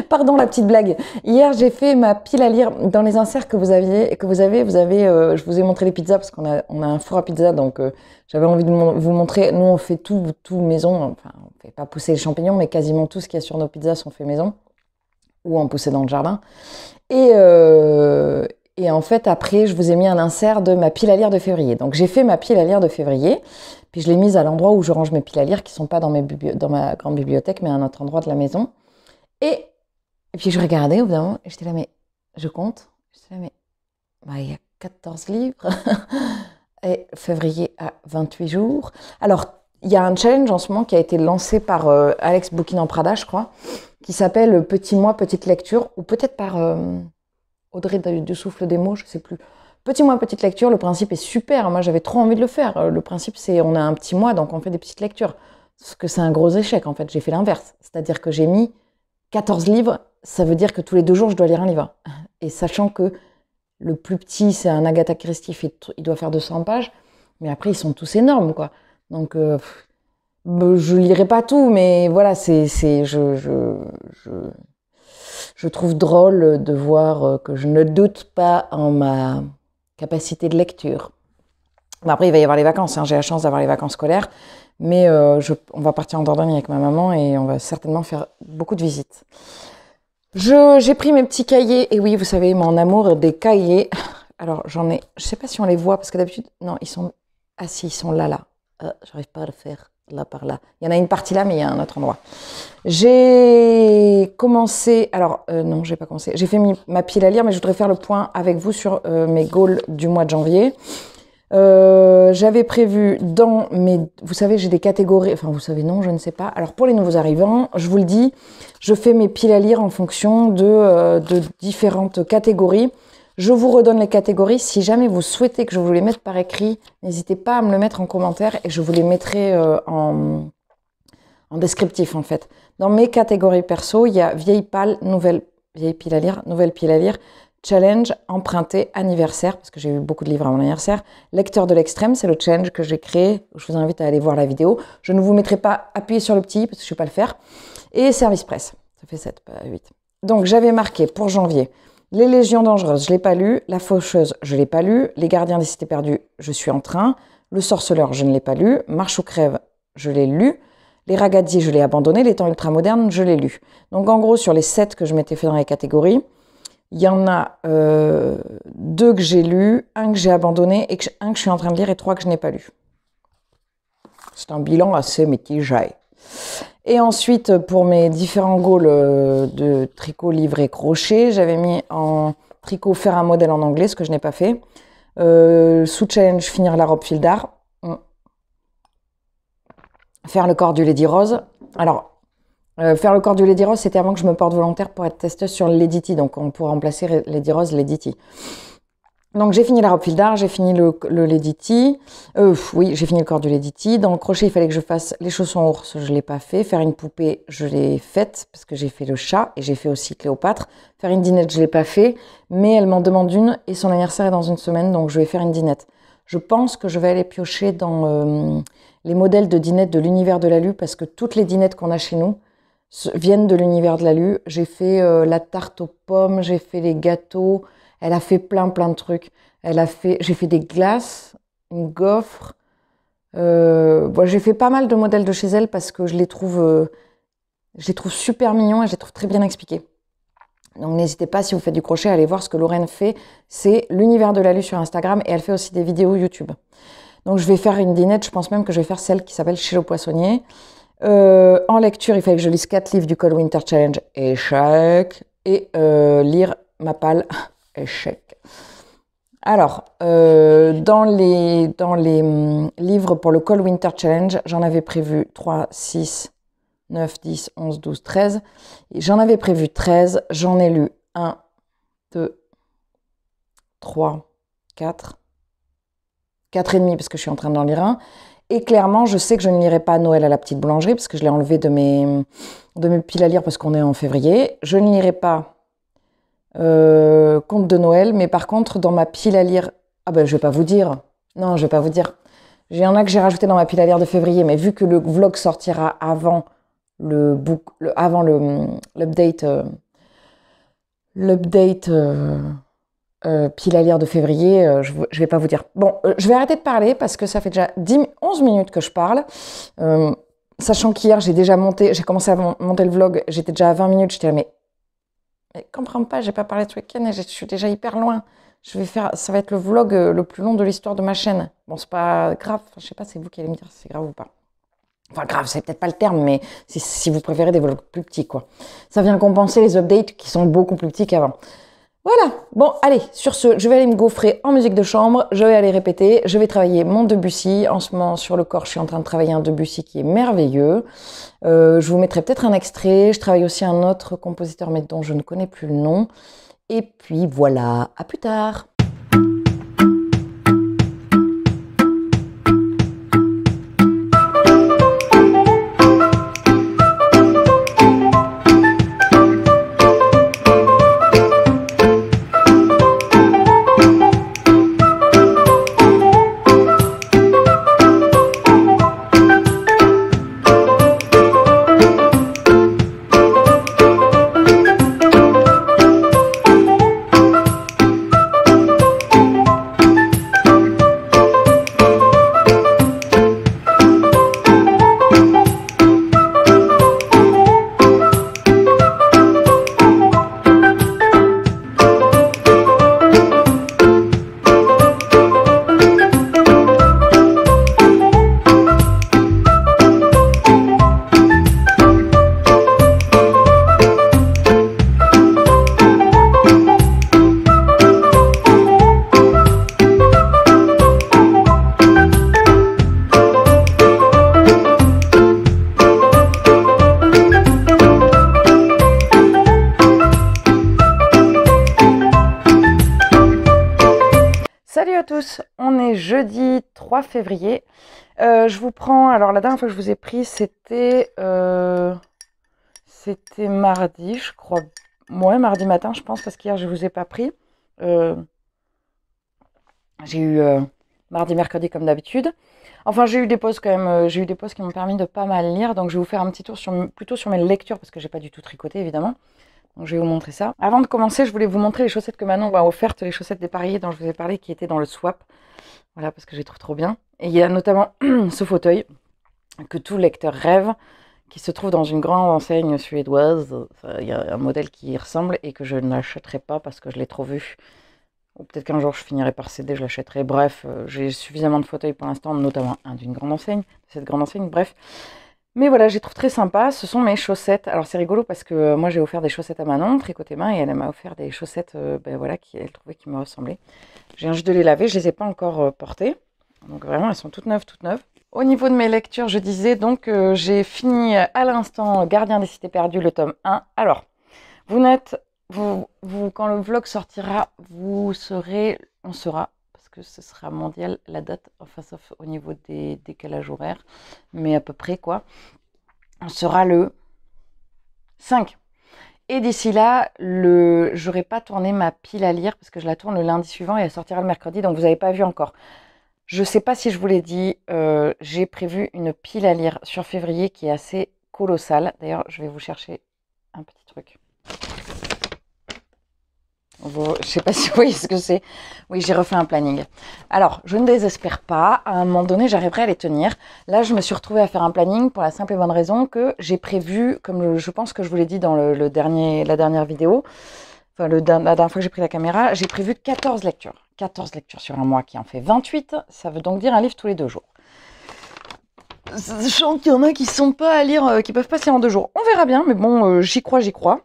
Pardon la petite blague. Hier, j'ai fait ma pile à lire dans les inserts que vous avez, je vous ai montré les pizzas parce qu'on a un four à pizza, donc j'avais envie de vous montrer. Nous, on fait tout maison. Enfin, on fait pas pousser les champignons, mais quasiment tout ce qu'il y a sur nos pizzas sont fait maison ou en pousser dans le jardin. Et en en fait, après, je vous ai mis un insert de ma pile à lire de février. Donc, j'ai fait ma pile à lire de février. Puis, je l'ai mise à l'endroit où je range mes piles à lire, qui ne sont pas dans ma grande bibliothèque, mais à un autre endroit de la maison. Et puis, je regardais au bout d'un moment, et j'étais là, mais je compte. J'étais là, mais bah, il y a 14 livres. Et février à 28 jours. Alors, il y a un challenge en ce moment qui a été lancé par Alex Bouquin en Prada, je crois, qui s'appelle Petit mois, petite lecture, ou peut-être par Audrey du Souffle des mots, je ne sais plus. Petit mois, petite lecture, le principe est super. Moi, j'avais trop envie de le faire. Le principe, c'est on a un petit mois, donc on fait des petites lectures. Parce que c'est un gros échec, en fait. J'ai fait l'inverse. C'est-à-dire que j'ai mis 14 livres, ça veut dire que tous les 2 jours, je dois lire un livre. Et sachant que le plus petit, c'est un Agatha Christie, il doit faire 200 pages. Mais après, ils sont tous énormes, quoi. Donc, je lirai pas tout, mais voilà, je trouve drôle de voir que je ne doute pas en ma capacité de lecture. Bon, après, il va y avoir les vacances, hein. J'ai la chance d'avoir les vacances scolaires, mais on va partir en Dordogne avec ma maman et on va certainement faire beaucoup de visites. J'ai pris mes petits cahiers, et oui, vous savez, mon amour des cahiers. Alors, j'en ai, je sais pas si on les voit, parce que d'habitude, non, ils sont, ah si, ils sont là. J'arrive pas à le faire là par là. Il y en a une partie là, mais il y a un autre endroit. J'ai commencé, alors non, j'ai pas commencé. J'ai fait ma pile à lire, mais je voudrais faire le point avec vous sur mes goals du mois de janvier. J'avais prévu dans mes, vous savez, j'ai des catégories, enfin vous savez non, je ne sais pas. Alors pour les nouveaux arrivants, je vous le dis, je fais mes piles à lire en fonction de différentes catégories. Je vous redonne les catégories. Si jamais vous souhaitez que je vous les mette par écrit, n'hésitez pas à me le mettre en commentaire et je vous les mettrai en descriptif en fait. Dans mes catégories perso, il y a vieille pile à lire, nouvelle pile à lire, challenge, emprunté, anniversaire, parce que j'ai eu beaucoup de livres à mon anniversaire, lecteur de l'extrême, c'est le challenge que j'ai créé. Je vous invite à aller voir la vidéo. Je ne vous mettrai pas appuyer sur le petit parce que je ne sais pas le faire. Et service presse, ça fait 7, pas 8. Donc j'avais marqué pour janvier. Les Légions dangereuses, je ne l'ai pas lu. La Faucheuse, je ne l'ai pas lu. Les Gardiens des Cités perdues, je suis en train. Le Sorceleur, je ne l'ai pas lu. Marche ou crève, je l'ai lu. Les Ragazzi, je l'ai abandonné. Les Temps ultramodernes, je l'ai lu. Donc en gros, sur les 7 que je m'étais fait dans les catégories, il y en a 2 que j'ai lus, 1 que j'ai abandonné, et 1 que je suis en train de lire et 3 que je n'ai pas lu. C'est un bilan assez mitigé. Et ensuite, pour mes différents goals de tricot, livre et crochet, j'avais mis en tricot faire un modèle en anglais, ce que je n'ai pas fait. Sous challenge, finir la robe fil d'art. Faire le corps du Lady Rose. Alors, faire le corps du Lady Rose, c'était avant que je me porte volontaire pour être testeuse sur le Lady T. Donc, on pourrait remplacer Lady Rose, Lady T. Donc, j'ai fini la robe fil d'art, j'ai fini le Lady T. Oui, j'ai fini le corps du Lady T. Dans le crochet, il fallait que je fasse les chaussons ours, je ne l'ai pas fait. Faire une poupée, je l'ai faite parce que j'ai fait le chat et j'ai fait aussi Cléopâtre. Faire une dinette, je ne l'ai pas fait, mais elle m'en demande une et son anniversaire est dans une semaine, donc je vais faire une dinette. Je pense que je vais aller piocher dans les modèles de dinettes de l'univers de Lalu parce que toutes les dinettes qu'on a chez nous viennent de l'univers de Lalu. J'ai fait la tarte aux pommes, j'ai fait les gâteaux. Elle a fait plein de trucs. J'ai fait des glaces, une gaufre. J'ai fait pas mal de modèles de chez elle parce que je les trouve super mignons et je les trouve très bien expliqués. Donc n'hésitez pas, si vous faites du crochet, à aller voir ce que Lorraine fait. C'est l'univers de Lalu sur Instagram et elle fait aussi des vidéos YouTube. Donc je vais faire une dinette, je pense même que je vais faire celle qui s'appelle Chez le poissonnier. En lecture, il fallait que je lise 4 livres du Cold Winter Challenge, échec. Et lire ma palle. Échec. Alors, dans les livres pour le Cold Winter Challenge, j'en avais prévu 3, 6, 9, 10, 11, 12, 13. J'en avais prévu 13. J'en ai lu 1, 2, 3, 4. 4 et demi parce que je suis en train d'en lire un. Et clairement, je sais que je ne lirai pas Noël à la petite boulangerie parce que je l'ai enlevé de mes piles à lire parce qu'on est en février. Je ne lirai pas Conte de Noël, mais par contre dans ma pile à lire, je vais pas vous dire, non je vais pas vous dire, il y en a que j'ai rajouté dans ma pile à lire de février, mais vu que le vlog sortira avant l'update pile à lire de février, je vais pas vous dire. Bon, je vais arrêter de parler parce que ça fait déjà 11 minutes que je parle, sachant qu'hier j'ai commencé à monter le vlog, j'étais déjà à 20 minutes, j'étais là, mais comprends pas, j'ai pas parlé ce week-end et je suis déjà hyper loin. Ça va être le vlog le plus long de l'histoire de ma chaîne. Bon, c'est pas grave, enfin, je sais pas, c'est vous qui allez me dire si c'est grave ou pas. Enfin, grave, c'est peut-être pas le terme, mais si vous préférez des vlogs plus petits, quoi. Ça vient compenser les updates qui sont beaucoup plus petits qu'avant. Voilà, bon, allez, sur ce, je vais aller me gaufrer en musique de chambre, je vais aller répéter, je vais travailler mon Debussy. En ce moment, sur le corps, je suis en train de travailler un Debussy qui est merveilleux. Je vous mettrai peut-être un extrait. Je travaille aussi un autre compositeur, mais dont je ne connais plus le nom. Et puis voilà, à plus tard. Salut à tous, on est jeudi 3 février. Je vous prends, alors la dernière fois que je vous ai pris, c'était mardi, je crois. Ouais, mardi matin, je pense, parce qu'hier, je ne vous ai pas pris. J'ai eu mardi, mercredi, comme d'habitude. Enfin, j'ai eu des pauses quand même, j'ai eu des pauses qui m'ont permis de pas mal lire. Donc, je vais vous faire un petit tour plutôt sur mes lectures, parce que j'ai pas du tout tricoté, évidemment. Donc, je vais vous montrer ça. Avant de commencer, je voulais vous montrer les chaussettes que Manon m'a offertes, les chaussettes dépareillées dont je vous ai parlé, qui étaient dans le swap. Voilà, parce que je les trouve trop bien. Et il y a notamment ce fauteuil que tout lecteur rêve, qui se trouve dans une grande enseigne suédoise. Enfin, il y a un modèle qui y ressemble et que je n'achèterai pas parce que je l'ai trop vu. Ou peut-être qu'un jour je finirai par céder, je l'achèterai. Bref, j'ai suffisamment de fauteuils pour l'instant, notamment un d'une grande enseigne, cette grande enseigne, bref. Mais voilà, je les trouve très sympas. Ce sont mes chaussettes. Alors c'est rigolo parce que moi j'ai offert des chaussettes à Manon, tricotées main, et elle m'a offert des chaussettes voilà, qu'elle trouvait qui me ressemblaient. Je viens juste de les laver, je les ai pas encore portées. Donc vraiment, elles sont toutes neuves, toutes neuves. Au niveau de mes lectures, je disais donc j'ai fini à l'instant Gardien des cités perdues, le tome 1. Alors, quand le vlog sortira, on saura, parce que ce sera mondial la date, enfin sauf au niveau des décalages horaires, mais à peu près quoi. On sera le 5. Et d'ici là, j'aurai pas tourné ma pile à lire, parce que je la tourne le lundi suivant et elle sortira le mercredi, donc vous n'avez pas vu encore. Je ne sais pas si je vous l'ai dit, j'ai prévu une pile à lire sur février qui est assez colossale. D'ailleurs, je vais vous chercher un petit truc. Je ne sais pas si vous voyez ce que c'est. Oui, j'ai refait un planning. Alors, je ne désespère pas. À un moment donné, j'arriverai à les tenir. Là, je me suis retrouvée à faire un planning pour la simple et bonne raison que j'ai prévu, comme je pense que je vous l'ai dit dans la dernière vidéo, enfin, la dernière fois que j'ai pris la caméra, j'ai prévu 14 lectures. 14 lectures sur un mois qui en fait 28. Ça veut donc dire un livre tous les 2 jours. Sachant qu'il y en a qui ne sont pas à lire, qui peuvent passer en 2 jours. On verra bien, mais bon, j'y crois, j'y crois.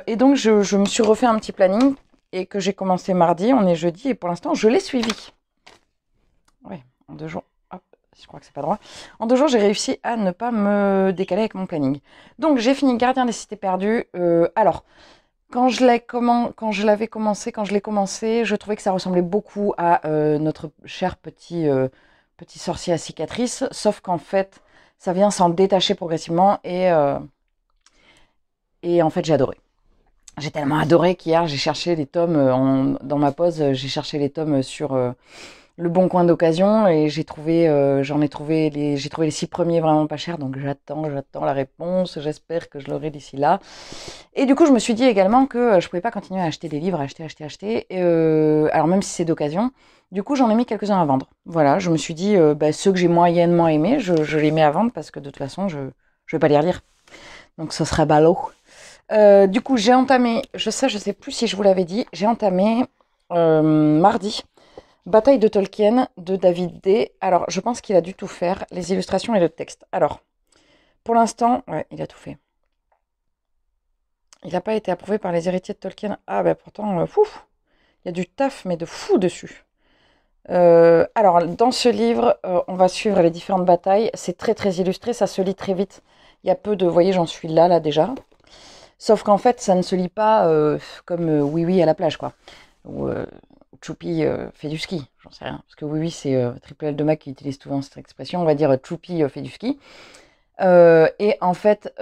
Et donc, je me suis refait un petit planning et que j'ai commencé mardi. On est jeudi et pour l'instant, je l'ai suivi. Oui, en 2 jours. Hop, je crois que c'est pas droit. En 2 jours, j'ai réussi à ne pas me décaler avec mon planning. Donc, j'ai fini Gardien des cités perdues. Alors, quand je l'ai commencé, je trouvais que ça ressemblait beaucoup à notre cher petit sorcier à cicatrices. Sauf qu'en fait, ça vient s'en détacher progressivement et en fait, j'ai adoré. J'ai tellement adoré qu'hier, j'ai cherché les tomes, dans ma pause, j'ai cherché les tomes sur le bon coin d'occasion et j'ai trouvé les 6 premiers vraiment pas chers, donc j'attends la réponse, j'espère que je l'aurai d'ici là. Et du coup, je me suis dit également que je pouvais pas continuer à acheter des livres, acheter, alors même si c'est d'occasion. Du coup, j'en ai mis quelques-uns à vendre. Voilà, je me suis dit, ceux que j'ai moyennement aimés, je les mets à vendre parce que de toute façon, je vais pas les relire. Donc, ce serait ballot. Du coup, j'ai entamé, je sais plus si je vous l'avais dit, j'ai entamé mardi. Bataille de Tolkien de David D. Alors, je pense qu'il a dû tout faire, les illustrations et le texte. Alors, pour l'instant, ouais, il a tout fait. Il n'a pas été approuvé par les héritiers de Tolkien. Ah, ben pourtant, il y a du taf, mais de fou dessus. Alors, dans ce livre, on va suivre les différentes batailles. C'est très, très illustré, ça se lit très vite. Il y a peu de... Vous voyez, j'en suis là, déjà. Sauf qu'en fait, ça ne se lit pas comme Oui Oui à la plage, quoi. Ou Choupi fait du ski, j'en sais rien. Parce que Oui Oui, c'est Triple L de Mac qui utilise souvent cette expression. On va dire Choupi fait du ski. Et en fait,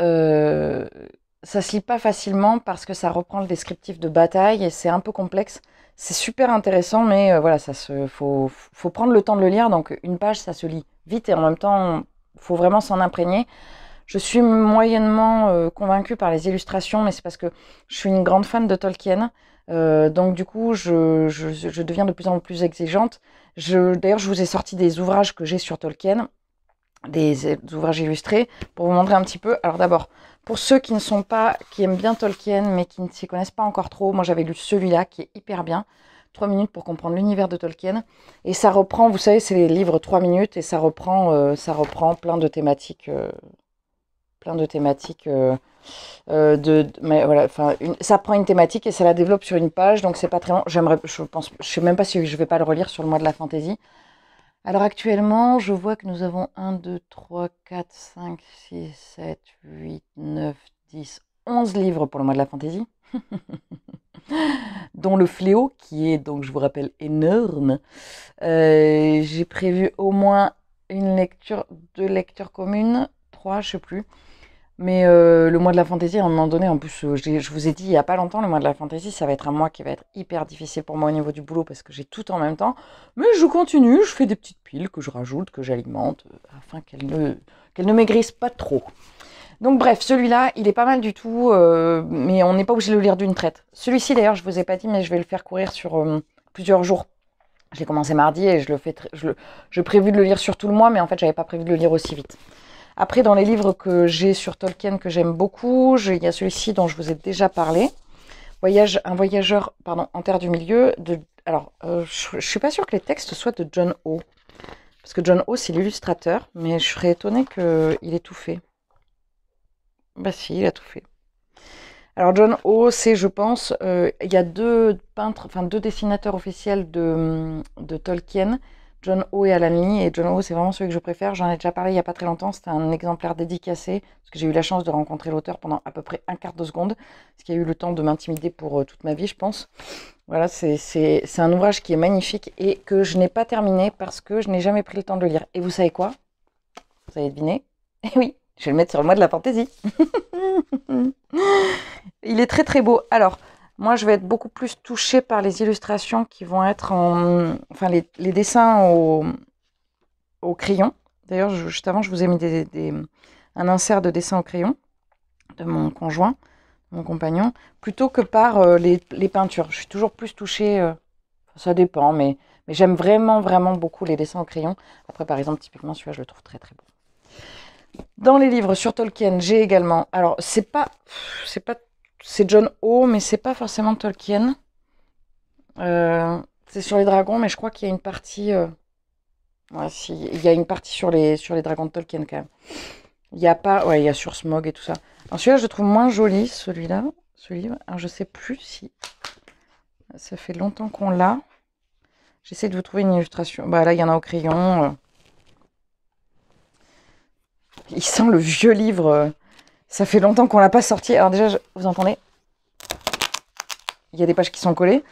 ça se lit pas facilement parce que ça reprend le descriptif de bataille et c'est un peu complexe. C'est super intéressant, mais voilà, faut prendre le temps de le lire. Donc une page, ça se lit vite et en même temps, faut vraiment s'en imprégner. Je suis moyennement convaincue par les illustrations, mais c'est parce que je suis une grande fan de Tolkien. Donc du coup, je deviens de plus en plus exigeante. D'ailleurs, je vous ai sorti des ouvrages que j'ai sur Tolkien, des ouvrages illustrés, pour vous montrer un petit peu. Alors d'abord, pour ceux qui aiment bien Tolkien, mais qui ne s'y connaissent pas encore trop, moi j'avais lu celui-là qui est hyper bien. 3 minutes pour comprendre l'univers de Tolkien. Et ça reprend, vous savez, c'est les livres 3 minutes, et ça reprend plein de thématiques. Mais voilà, ça prend une thématique et ça la développe sur une page, donc c'est pas très long. Je sais même pas si je vais pas le relire sur le mois de la fantaisie. Alors actuellement, je vois que nous avons 1, 2, 3, 4, 5, 6, 7, 8, 9, 10, 11 livres pour le mois de la fantaisie. Dont le fléau, qui est, donc je vous rappelle, énorme. J'ai prévu au moins 2 lectures communes, 3, je sais plus. Mais le mois de la fantaisie, à un moment donné, en plus, je vous ai dit il n'y a pas longtemps, le mois de la fantaisie, ça va être un mois qui va être hyper difficile pour moi au niveau du boulot parce que j'ai tout en même temps. Mais je continue, je fais des petites piles que je rajoute, que j'alimente, afin qu'elles ne maigrissent pas trop. Donc bref, celui-là, il est pas mal du tout, mais on n'est pas obligé de le lire d'une traite. Celui-ci, d'ailleurs, je vous ai pas dit, mais je vais le faire courir sur plusieurs jours. J'ai commencé mardi et je prévu de le lire sur tout le mois, mais en fait, j'avais pas prévu de le lire aussi vite. Après, dans les livres que j'ai sur Tolkien que j'aime beaucoup, il y a celui-ci dont je vous ai déjà parlé. Un voyageur en Terre du Milieu. Alors, je ne suis pas sûre que les textes soient de John O. Parce que John O, c'est l'illustrateur, mais je serais étonnée qu'il ait tout fait. Bah si, il a tout fait. Alors, John O, c'est, je pense, il y a 2 peintres, enfin 2 dessinateurs officiels de Tolkien. John O et Alan Lee, et John O c'est vraiment celui que je préfère, j'en ai déjà parlé il n'y a pas très longtemps, c'était un exemplaire dédicacé, parce que j'ai eu la chance de rencontrer l'auteur pendant à peu près un quart de seconde, ce qui a eu le temps de m'intimider pour toute ma vie je pense. Voilà, c'est un ouvrage qui est magnifique et que je n'ai pas terminé parce que je n'ai jamais pris le temps de le lire. Et vous savez quoi? Vous avez deviné? Eh oui, je vais le mettre sur le mois de la fantaisie. Il est très très beau. Alors, moi, je vais être beaucoup plus touchée par les illustrations qui vont être enfin, les dessins au crayon. D'ailleurs, juste avant, je vous ai mis un insert de dessin au crayon de mon conjoint, mon compagnon, plutôt que par les peintures. Je suis toujours plus touchée, ça dépend, mais j'aime vraiment, vraiment beaucoup les dessins au crayon. Après, par exemple, typiquement, celui-là, je le trouve très, très beau. Dans les livres sur Tolkien, j'ai également... Alors, c'est John O, mais c'est pas forcément Tolkien. C'est sur les dragons, mais je crois qu'il y a une partie... Ouais, si, il y a une partie sur les dragons de Tolkien, quand même. Il y a pas... Ouais, il y a sur Smaug et tout ça. Alors, celui-là, je le trouve moins joli, celui-là, ce livre. Alors, je sais plus si... Ça fait longtemps qu'on l'a. J'essaie de vous trouver une illustration. Bah, là, il y en a au crayon. Il sent le vieux livre. Ça fait longtemps qu'on l'a pas sorti. Alors déjà, vous entendez? Il y a des pages qui sont collées.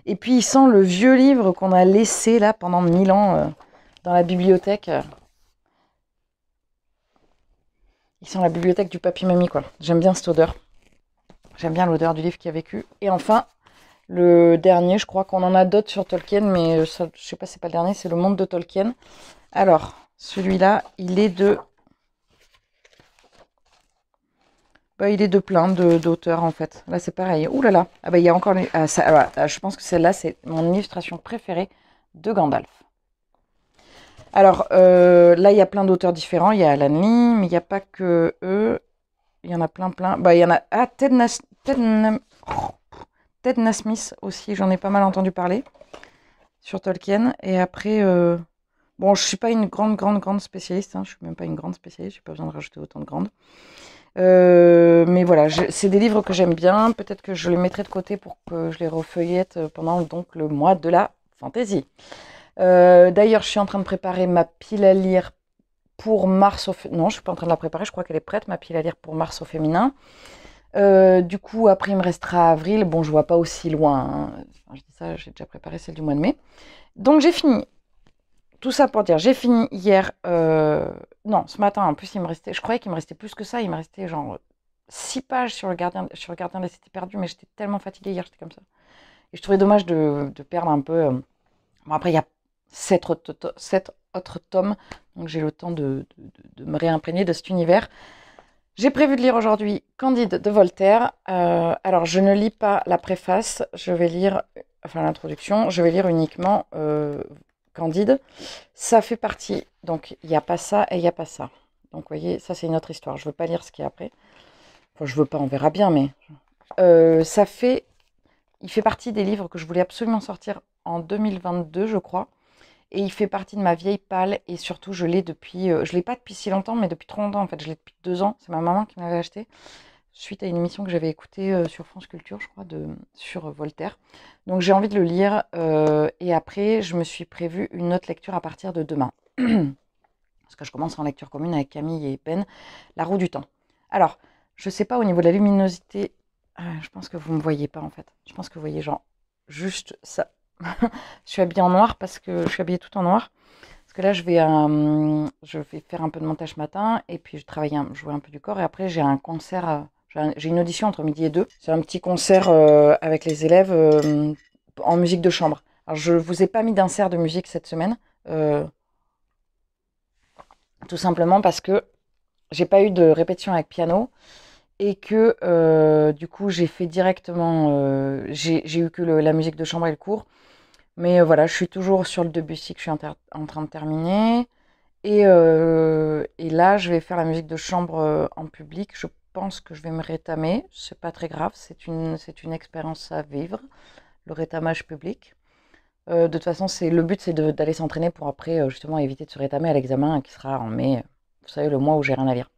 Et puis, il sent le vieux livre qu'on a laissé là pendant 1000 ans dans la bibliothèque. Il sent la bibliothèque du papy-mamie, quoi. J'aime bien cette odeur. J'aime bien l'odeur du livre qui a vécu. Et enfin, le dernier, je crois qu'on en a d'autres sur Tolkien, mais ça, je sais pas si c'est pas le dernier, c'est Le Monde de Tolkien. Alors, celui-là, il est de... Bah, il est de plein d'auteurs en fait. Là c'est pareil. Ouh là là. Ah bah il y a encore je pense que celle-là c'est mon illustration préférée de Gandalf. Alors là il y a plein d'auteurs différents. Il y a Alan Lee, mais il n'y a pas que eux. Il y en a plein. Bah il y en a. Ah Ted Nasmith aussi, j'en ai pas mal entendu parler sur Tolkien. Et après, bon, je suis pas une grande spécialiste, hein, je suis même pas une grande spécialiste, j'ai pas besoin de rajouter autant de grandes. Mais voilà, c'est des livres que j'aime bien, peut-être que je les mettrai de côté pour que je les refeuillette pendant donc le mois de la fantaisie. D'ailleurs, je suis en train de préparer ma pile à lire pour mars au féminin. Non, je suis pas en train de la préparer, je crois qu'elle est prête, ma pile à lire pour mars au féminin. Du coup, après, il me restera avril. Bon, je vois pas aussi loin, hein. Enfin, je dis ça, j'ai déjà préparé celle du mois de mai. Donc, j'ai fini. Tout ça pour dire, j'ai fini hier. Non, ce matin, en plus, il me restait. Je croyais qu'il me restait plus que ça. Il me restait genre 6 pages sur le gardien de la cité perdue, mais j'étais tellement fatiguée hier, j'étais comme ça. Et je trouvais dommage de perdre un peu. Bon, après, il y a 7 autres tomes, donc j'ai le temps de me réimprégner de cet univers. J'ai prévu de lire aujourd'hui Candide de Voltaire. Alors, je ne lis pas la préface, je vais lire, enfin l'introduction, je vais lire uniquement Candide. Ça fait partie, donc il n'y a pas ça et il n'y a pas ça. Donc, vous voyez, ça c'est une autre histoire. Je ne veux pas lire ce qu'il y a après. Enfin, je ne veux pas, on verra bien, mais il fait partie des livres que je voulais absolument sortir en 2022, je crois. Et il fait partie de ma vieille palle. Et surtout, je l'ai depuis... je ne l'ai pas depuis si longtemps, mais depuis trop longtemps. En fait, je l'ai depuis 2 ans. C'est ma maman qui m'avait acheté. Suite à une émission que j'avais écoutée sur France Culture, je crois, sur Voltaire. Donc, j'ai envie de le lire. Et après, je me suis prévu une autre lecture à partir de demain. Parce que je commence en lecture commune avec Camille et Ben. La roue du temps. Alors, je ne sais pas au niveau de la luminosité... je pense que vous ne me voyez pas, en fait. Je pense que vous voyez, genre, juste ça. Je suis habillée en noir parce que je suis habillée tout en noir. Parce que là, je vais faire un peu de montage matin et puis jouer un peu du corps. Et après, j'ai un concert, j'ai une audition entre midi et 2. C'est un petit concert avec les élèves en musique de chambre. Alors, je ne vous ai pas mis d'insert de musique cette semaine. Tout simplement parce que j'ai pas eu de répétition avec piano. Et que du coup, j'ai fait directement... j'ai eu que la musique de chambre et le cours. Mais voilà, je suis toujours sur le Debussy que je suis en train de terminer. Et là, je vais faire la musique de chambre en public. Je pense que je vais me rétamer. C'est pas très grave. C'est une expérience à vivre, le rétamage public. De toute façon, le but, c'est d'aller s'entraîner pour après, justement, éviter de se rétamer à l'examen qui sera en mai. Vous savez, le mois où j'ai rien à lire.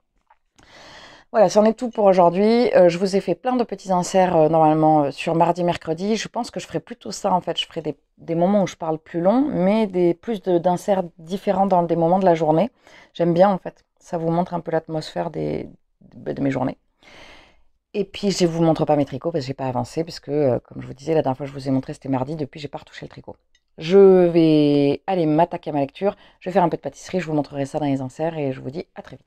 Voilà, c'en est tout pour aujourd'hui. Je vous ai fait plein de petits inserts normalement sur mardi, mercredi. Je pense que je ferai plutôt ça en fait. Je ferai des moments où je parle plus long, mais plus d'inserts différents dans des moments de la journée. J'aime bien en fait. Ça vous montre un peu l'atmosphère de mes journées. Et puis je vous montre pas mes tricots parce que j'ai pas avancé, puisque comme je vous disais la dernière fois que je vous ai montré c'était mardi. Depuis j'ai pas retouché le tricot. Je vais aller m'attaquer à ma lecture. Je vais faire un peu de pâtisserie. Je vous montrerai ça dans les inserts et je vous dis à très vite.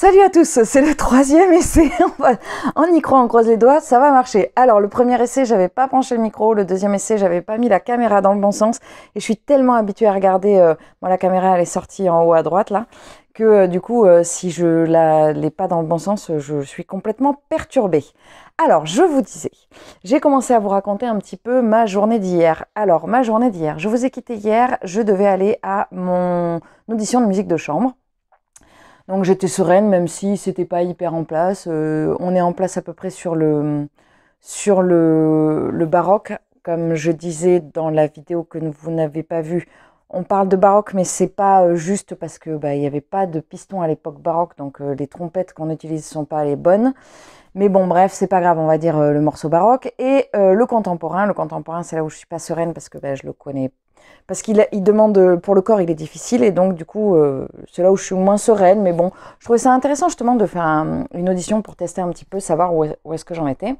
Salut à tous, c'est le 3e essai, on y croit, on croise les doigts, ça va marcher. Alors le premier essai, j'avais pas penché le micro, le deuxième essai, j'avais pas mis la caméra dans le bon sens, et je suis tellement habituée à regarder, la caméra elle est sortie en haut à droite là, que du coup si je l'ai pas dans le bon sens, je suis complètement perturbée. Alors je vous disais, j'ai commencé à vous raconter un petit peu ma journée d'hier. Alors ma journée d'hier, je vous ai quitté hier, je devais aller à mon audition de musique de chambre. Donc j'étais sereine, même si c'était pas hyper en place. On est en place à peu près sur le baroque, comme je disais dans la vidéo que vous n'avez pas vue. On parle de baroque, mais c'est pas juste parce que il y avait pas de piston à l'époque baroque, donc les trompettes qu'on utilise sont pas les bonnes. Mais bon, bref, c'est pas grave, on va dire le morceau baroque et le contemporain. Le contemporain, c'est là où je suis pas sereine parce que je le connais. Parce qu'il demande, pour le corps, il est difficile, et donc du coup, c'est là où je suis moins sereine. Mais bon, je trouvais ça intéressant justement de faire une audition pour tester un petit peu, savoir où est-ce que j'en étais.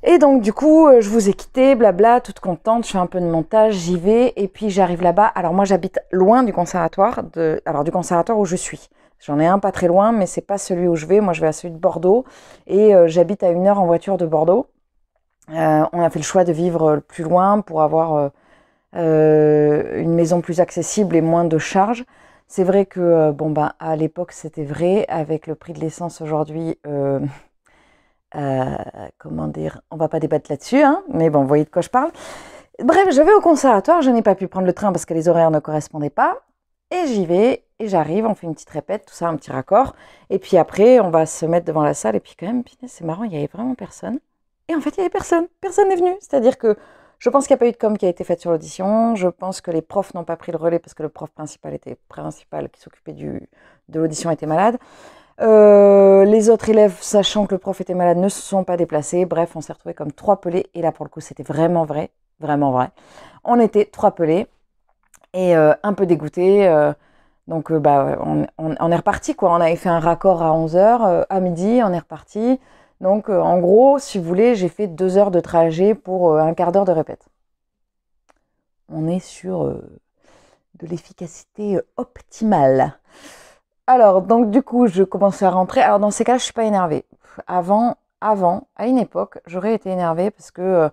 Et donc du coup, je vous ai quitté, blabla, toute contente, je fais un peu de montage, j'y vais, et puis j'arrive là-bas. Alors moi, j'habite loin du conservatoire, du conservatoire où je suis. J'en ai un pas très loin, mais c'est pas celui où je vais. Moi, je vais à celui de Bordeaux, et j'habite à 1 heure en voiture de Bordeaux. On a fait le choix de vivre plus loin pour avoir une maison plus accessible et moins de charges. C'est vrai que à l'époque c'était vrai, avec le prix de l'essence aujourd'hui, comment dire, on va pas débattre là-dessus, hein, mais bon, vous voyez de quoi je parle. Bref, je vais au conservatoire, je n'ai pas pu prendre le train parce que les horaires ne correspondaient pas, et j'y vais, et j'arrive, on fait une petite répète, tout ça, un petit raccord, et puis après on va se mettre devant la salle, et puis quand même, c'est marrant, il y avait vraiment personne. Et en fait, il y avait personne n'est venu, c'est-à-dire que je pense qu'il n'y a pas eu de com qui a été faite sur l'audition. Je pense que les profs n'ont pas pris le relais parce que le prof principal qui s'occupait de l'audition était malade. Les autres élèves, sachant que le prof était malade, ne se sont pas déplacés. Bref, on s'est retrouvés comme 3 pelés. Et là, pour le coup, c'était vraiment vrai. Vraiment vrai. On était 3 pelés et un peu dégoûtés. Donc, on est reparti, quoi. On avait fait un raccord à 11h. À midi, on est reparti. Donc, en gros, si vous voulez, j'ai fait 2 heures de trajet pour un quart d'heure de répète. On est sur de l'efficacité optimale. Alors, donc, du coup, je commençais à rentrer. Alors, dans ces cas, je ne suis pas énervée. Avant, à une époque, j'aurais été énervée parce que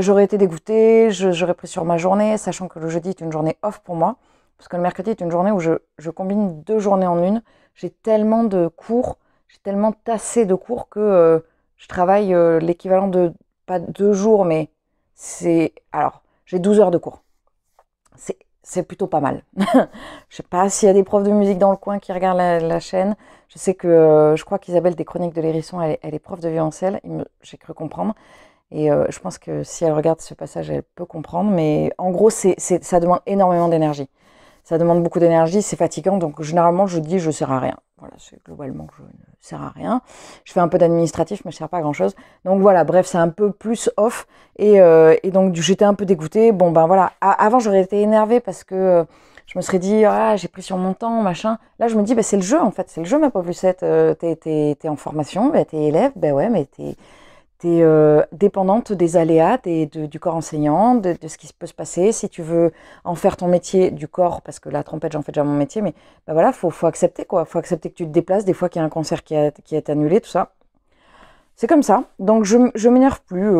j'aurais été dégoûtée, j'aurais pris sur ma journée, sachant que le jeudi est une journée off pour moi. Parce que le mercredi est une journée où je combine 2 journées en une. J'ai tellement de cours. J'ai tellement tassé de cours que je travaille l'équivalent de, pas 2 jours, mais j'ai 12 heures de cours. C'est plutôt pas mal. Je sais pas s'il y a des profs de musique dans le coin qui regardent la chaîne. Je sais que, je crois qu'Isabelle des Chroniques de l'Hérisson, elle est prof de violoncelle, j'ai cru comprendre. Et je pense que si elle regarde ce passage, elle peut comprendre. Mais en gros, ça demande énormément d'énergie. Ça demande beaucoup d'énergie, c'est fatigant, donc généralement je dis je ne sers à rien. Voilà, c'est globalement que je ne sers à rien. Je fais un peu d'administratif, mais je ne sers pas à grand chose. Donc voilà, bref, c'est un peu plus off. Et donc j'étais un peu dégoûtée. Bon ben voilà, avant j'aurais été énervée parce que je me serais dit, j'ai pris sur mon temps, machin. Là je me dis, c'est le jeu en fait, c'est le jeu ma pauvre Lucette. T'es en formation, t'es élève, ouais, mais t'es dépendante des aléas du corps enseignant, de ce qui peut se passer. Si tu veux en faire ton métier du corps, parce que la trompette, j'en fais déjà mon métier, mais voilà, faut accepter, quoi. Faut accepter que tu te déplaces, des fois qu'il y a un concert qui est annulé, tout ça. C'est comme ça. Donc je m'énerve plus.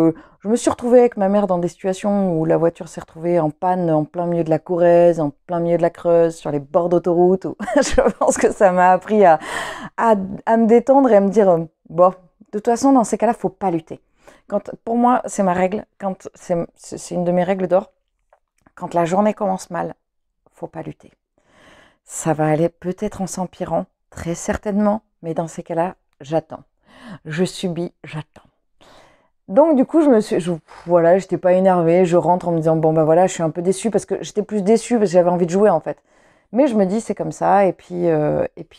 Je me suis retrouvée avec ma mère dans des situations où la voiture s'est retrouvée en panne en plein milieu de la Corrèze, en plein milieu de la Creuse, sur les bords d'autoroute. Je pense que ça m'a appris à me détendre et à me dire, bon, de toute façon, dans ces cas-là, faut pas lutter. Pour moi, c'est ma règle. C'est une de mes règles d'or. Quand la journée commence mal, faut pas lutter. Ça va aller peut-être en s'empirant, très certainement, mais dans ces cas-là, j'attends. Je subis, j'attends. Donc du coup, j'étais pas énervée. Je rentre en me disant je suis un peu déçue parce que j'étais plus déçue parce que j'avais envie de jouer en fait. Mais je me dis c'est comme ça et puis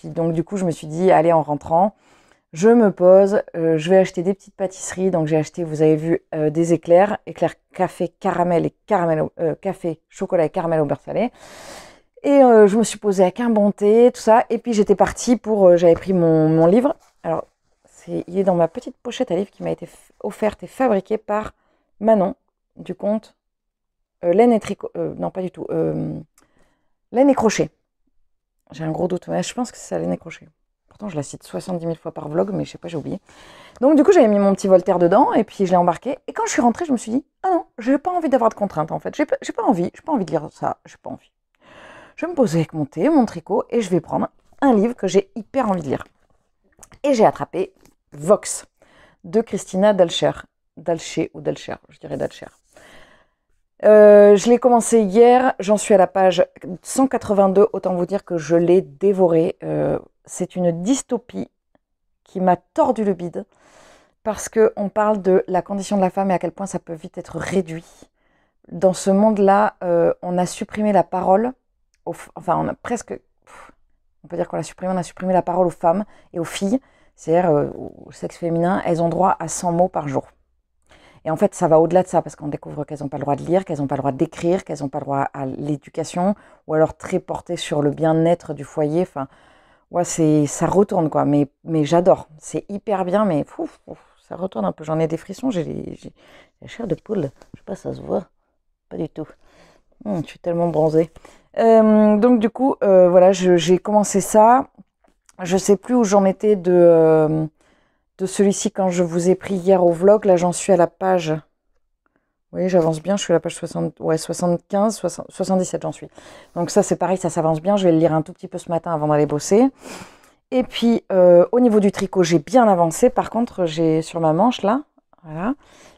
donc du coup je me suis dit allez en rentrant. Je me pose, je vais acheter des petites pâtisseries. Donc j'ai acheté, vous avez vu, des éclairs café, caramel et café, chocolat et caramel au beurre salé. Et je me suis posée avec un bon thé, tout ça. Et puis j'étais partie j'avais pris mon livre. Alors, il est dans ma petite pochette à livres qui m'a été offerte et fabriquée par Manon, du compte Laine et Tricot. Non, pas du tout. Laine et Crochet. J'ai un gros doute, mais je pense que c'est ça, Laine et Crochet. Pourtant, je la cite 70 000 fois par vlog, mais je sais pas, j'ai oublié. Donc, du coup, j'avais mis mon petit Voltaire dedans et puis je l'ai embarqué. Et quand je suis rentrée, je me suis dit, ah non, j'ai pas envie d'avoir de contraintes en fait. J'ai pas envie de lire ça, j'ai pas envie. Je vais me poser avec mon thé, mon tricot et je vais prendre un livre que j'ai hyper envie de lire. Et j'ai attrapé Vox de Christina Dalcher. Dalcher ou Dalcher, je dirais Dalcher. Je l'ai commencé hier, j'en suis à la page 182, autant vous dire que je l'ai dévoré. C'est une dystopie qui m'a tordu le bide parce qu'on parle de la condition de la femme et à quel point ça peut vite être réduit. Dans ce monde-là, on a supprimé la parole, enfin on a presque, on peut dire qu'on a supprimé la parole aux femmes et aux filles, c'est-à-dire au sexe féminin, elles ont droit à 100 mots par jour. Et en fait, ça va au-delà de ça, parce qu'on découvre qu'elles n'ont pas le droit de lire, qu'elles n'ont pas le droit d'écrire, qu'elles n'ont pas le droit à l'éducation, ou alors très portées sur le bien-être du foyer. Enfin, ouais, ça retourne, quoi. Mais j'adore. C'est hyper bien, mais ça retourne un peu. J'en ai des frissons, j'ai la chair de poule. Je sais pas, ça se voit. Pas du tout. Je suis tellement bronzée. Donc, du coup, voilà, j'ai commencé ça. Je sais plus où j'en étais de celui-ci quand je vous ai pris hier au vlog. Là, j'en suis à la page... Oui, j'avance bien. Je suis à la page 75, 77, j'en suis. Donc ça, c'est pareil, ça s'avance bien. Je vais le lire un tout petit peu ce matin avant d'aller bosser. Et puis, au niveau du tricot, j'ai bien avancé. Par contre, j'ai sur ma manche, là, voilà.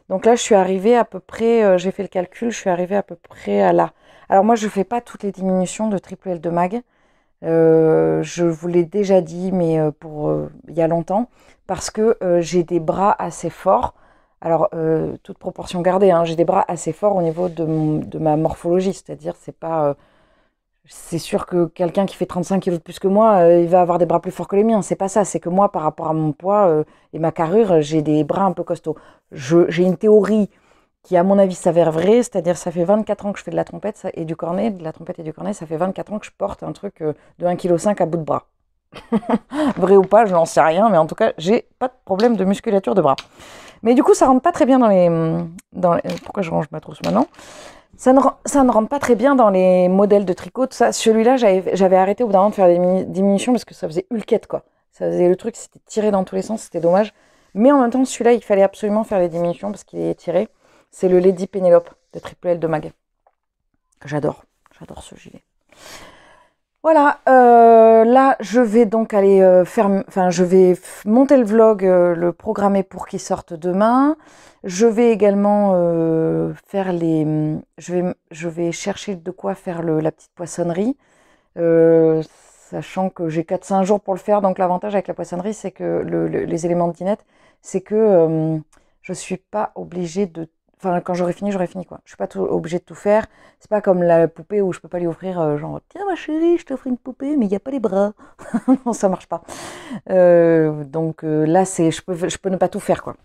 Donc là, je suis arrivée à peu près... j'ai fait le calcul, je suis arrivée à peu près à là. Alors moi, je ne fais pas toutes les diminutions de triple L de mag. Je vous l'ai déjà dit, mais il y a longtemps, parce que j'ai des bras assez forts. Alors, toute proportion gardée, hein, j'ai des bras assez forts au niveau de ma morphologie, c'est-à-dire c'est sûr que quelqu'un qui fait 35 kg de plus que moi, il va avoir des bras plus forts que les miens. C'est pas ça, c'est que moi, par rapport à mon poids et ma carrure, j'ai des bras un peu costauds. J'ai une théorie qui, à mon avis, s'avère vraie, c'est-à-dire ça fait 24 ans que je fais de la trompette et du cornet, de la trompette et du cornet, ça fait 24 ans que je porte un truc de 1,5 kg à bout de bras. Vrai ou pas, je n'en sais rien, mais en tout cas, j'ai pas de problème de musculature de bras. Mais du coup, ça rentre pas très bien dans les... Pourquoi je range ma trousse maintenant ? Ça ne rentre pas très bien dans les modèles de tricot, tout ça. Celui-là, j'avais arrêté au bout d'un moment de faire des diminutions parce que ça faisait hulquette, quoi. Ça faisait le truc, c'était tiré dans tous les sens, c'était dommage. Mais en même temps, celui-là, il fallait absolument faire les diminutions parce qu'il est tiré. C'est le Lady Pénélope de Triple L de Mag. J'adore ce gilet. Voilà, là je vais donc aller je vais monter le vlog, le programmer pour qu'il sorte demain. Je vais également faire je vais chercher de quoi faire la petite poissonnerie, sachant que j'ai 4-5 jours pour le faire. Donc l'avantage avec la poissonnerie, c'est que les éléments de dinette, c'est que je suis pas obligée de... Enfin, quand j'aurai fini, quoi. Je suis pas obligée de tout faire. C'est pas comme la poupée où je peux pas lui offrir, genre, tiens ma chérie, je t'offre une poupée, mais il n'y a pas les bras. Non, ça marche pas. Donc là, je peux ne pas tout faire, quoi.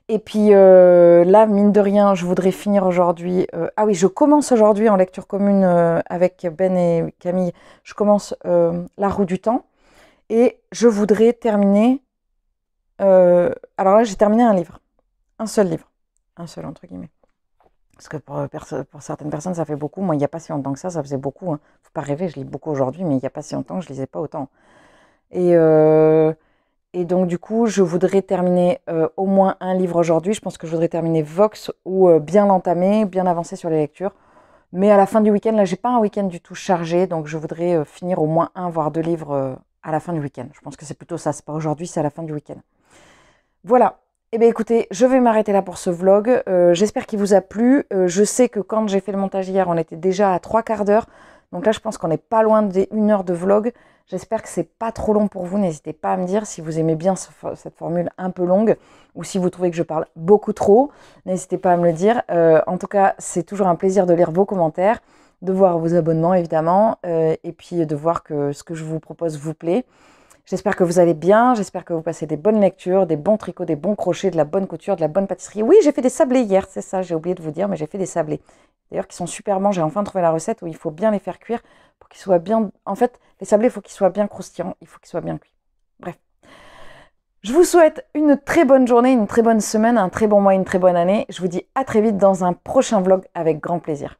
Et puis là, mine de rien, je voudrais finir aujourd'hui. Ah oui, je commence aujourd'hui en lecture commune avec Ben et Camille. Je commence La Roue du Temps. Et je voudrais terminer... alors là, j'ai terminé un livre. Un seul livre. Un seul, entre guillemets. Parce que pour certaines personnes, ça fait beaucoup. Moi, il n'y a pas si longtemps que ça faisait beaucoup. Hein. Faut pas rêver, je lis beaucoup aujourd'hui, mais il n'y a pas si longtemps que je lisais pas autant. Et donc, du coup, je voudrais terminer au moins un livre aujourd'hui. Je pense que je voudrais terminer Vox ou bien l'entamer, bien avancer sur les lectures. Mais à la fin du week-end, là, j'ai pas un week-end du tout chargé. Donc, je voudrais finir au moins 1, voire 2 livres à la fin du week-end. Je pense que c'est plutôt ça. C'est pas aujourd'hui, c'est à la fin du week-end. Voilà. Eh bien écoutez, je vais m'arrêter là pour ce vlog. J'espère qu'il vous a plu. Je sais que quand j'ai fait le montage hier, on était déjà à 3/4 d'heure. Donc là, je pense qu'on n'est pas loin des 1 heure de vlog. J'espère que c'est pas trop long pour vous. N'hésitez pas à me dire si vous aimez bien cette formule un peu longue ou si vous trouvez que je parle beaucoup trop. N'hésitez pas à me le dire. En tout cas, c'est toujours un plaisir de lire vos commentaires, de voir vos abonnements évidemment, et puis de voir que ce que je vous propose vous plaît. J'espère que vous allez bien, j'espère que vous passez des bonnes lectures, des bons tricots, des bons crochets, de la bonne couture, de la bonne pâtisserie. Oui, j'ai fait des sablés hier, c'est ça, j'ai oublié de vous dire, mais j'ai fait des sablés. D'ailleurs, qui sont super bons, j'ai enfin trouvé la recette où il faut bien les faire cuire pour qu'ils soient bien... En fait, les sablés, il faut qu'ils soient bien croustillants, il faut qu'ils soient bien cuits. Bref. Je vous souhaite une très bonne journée, une très bonne semaine, un très bon mois, une très bonne année. Je vous dis à très vite dans un prochain vlog avec grand plaisir.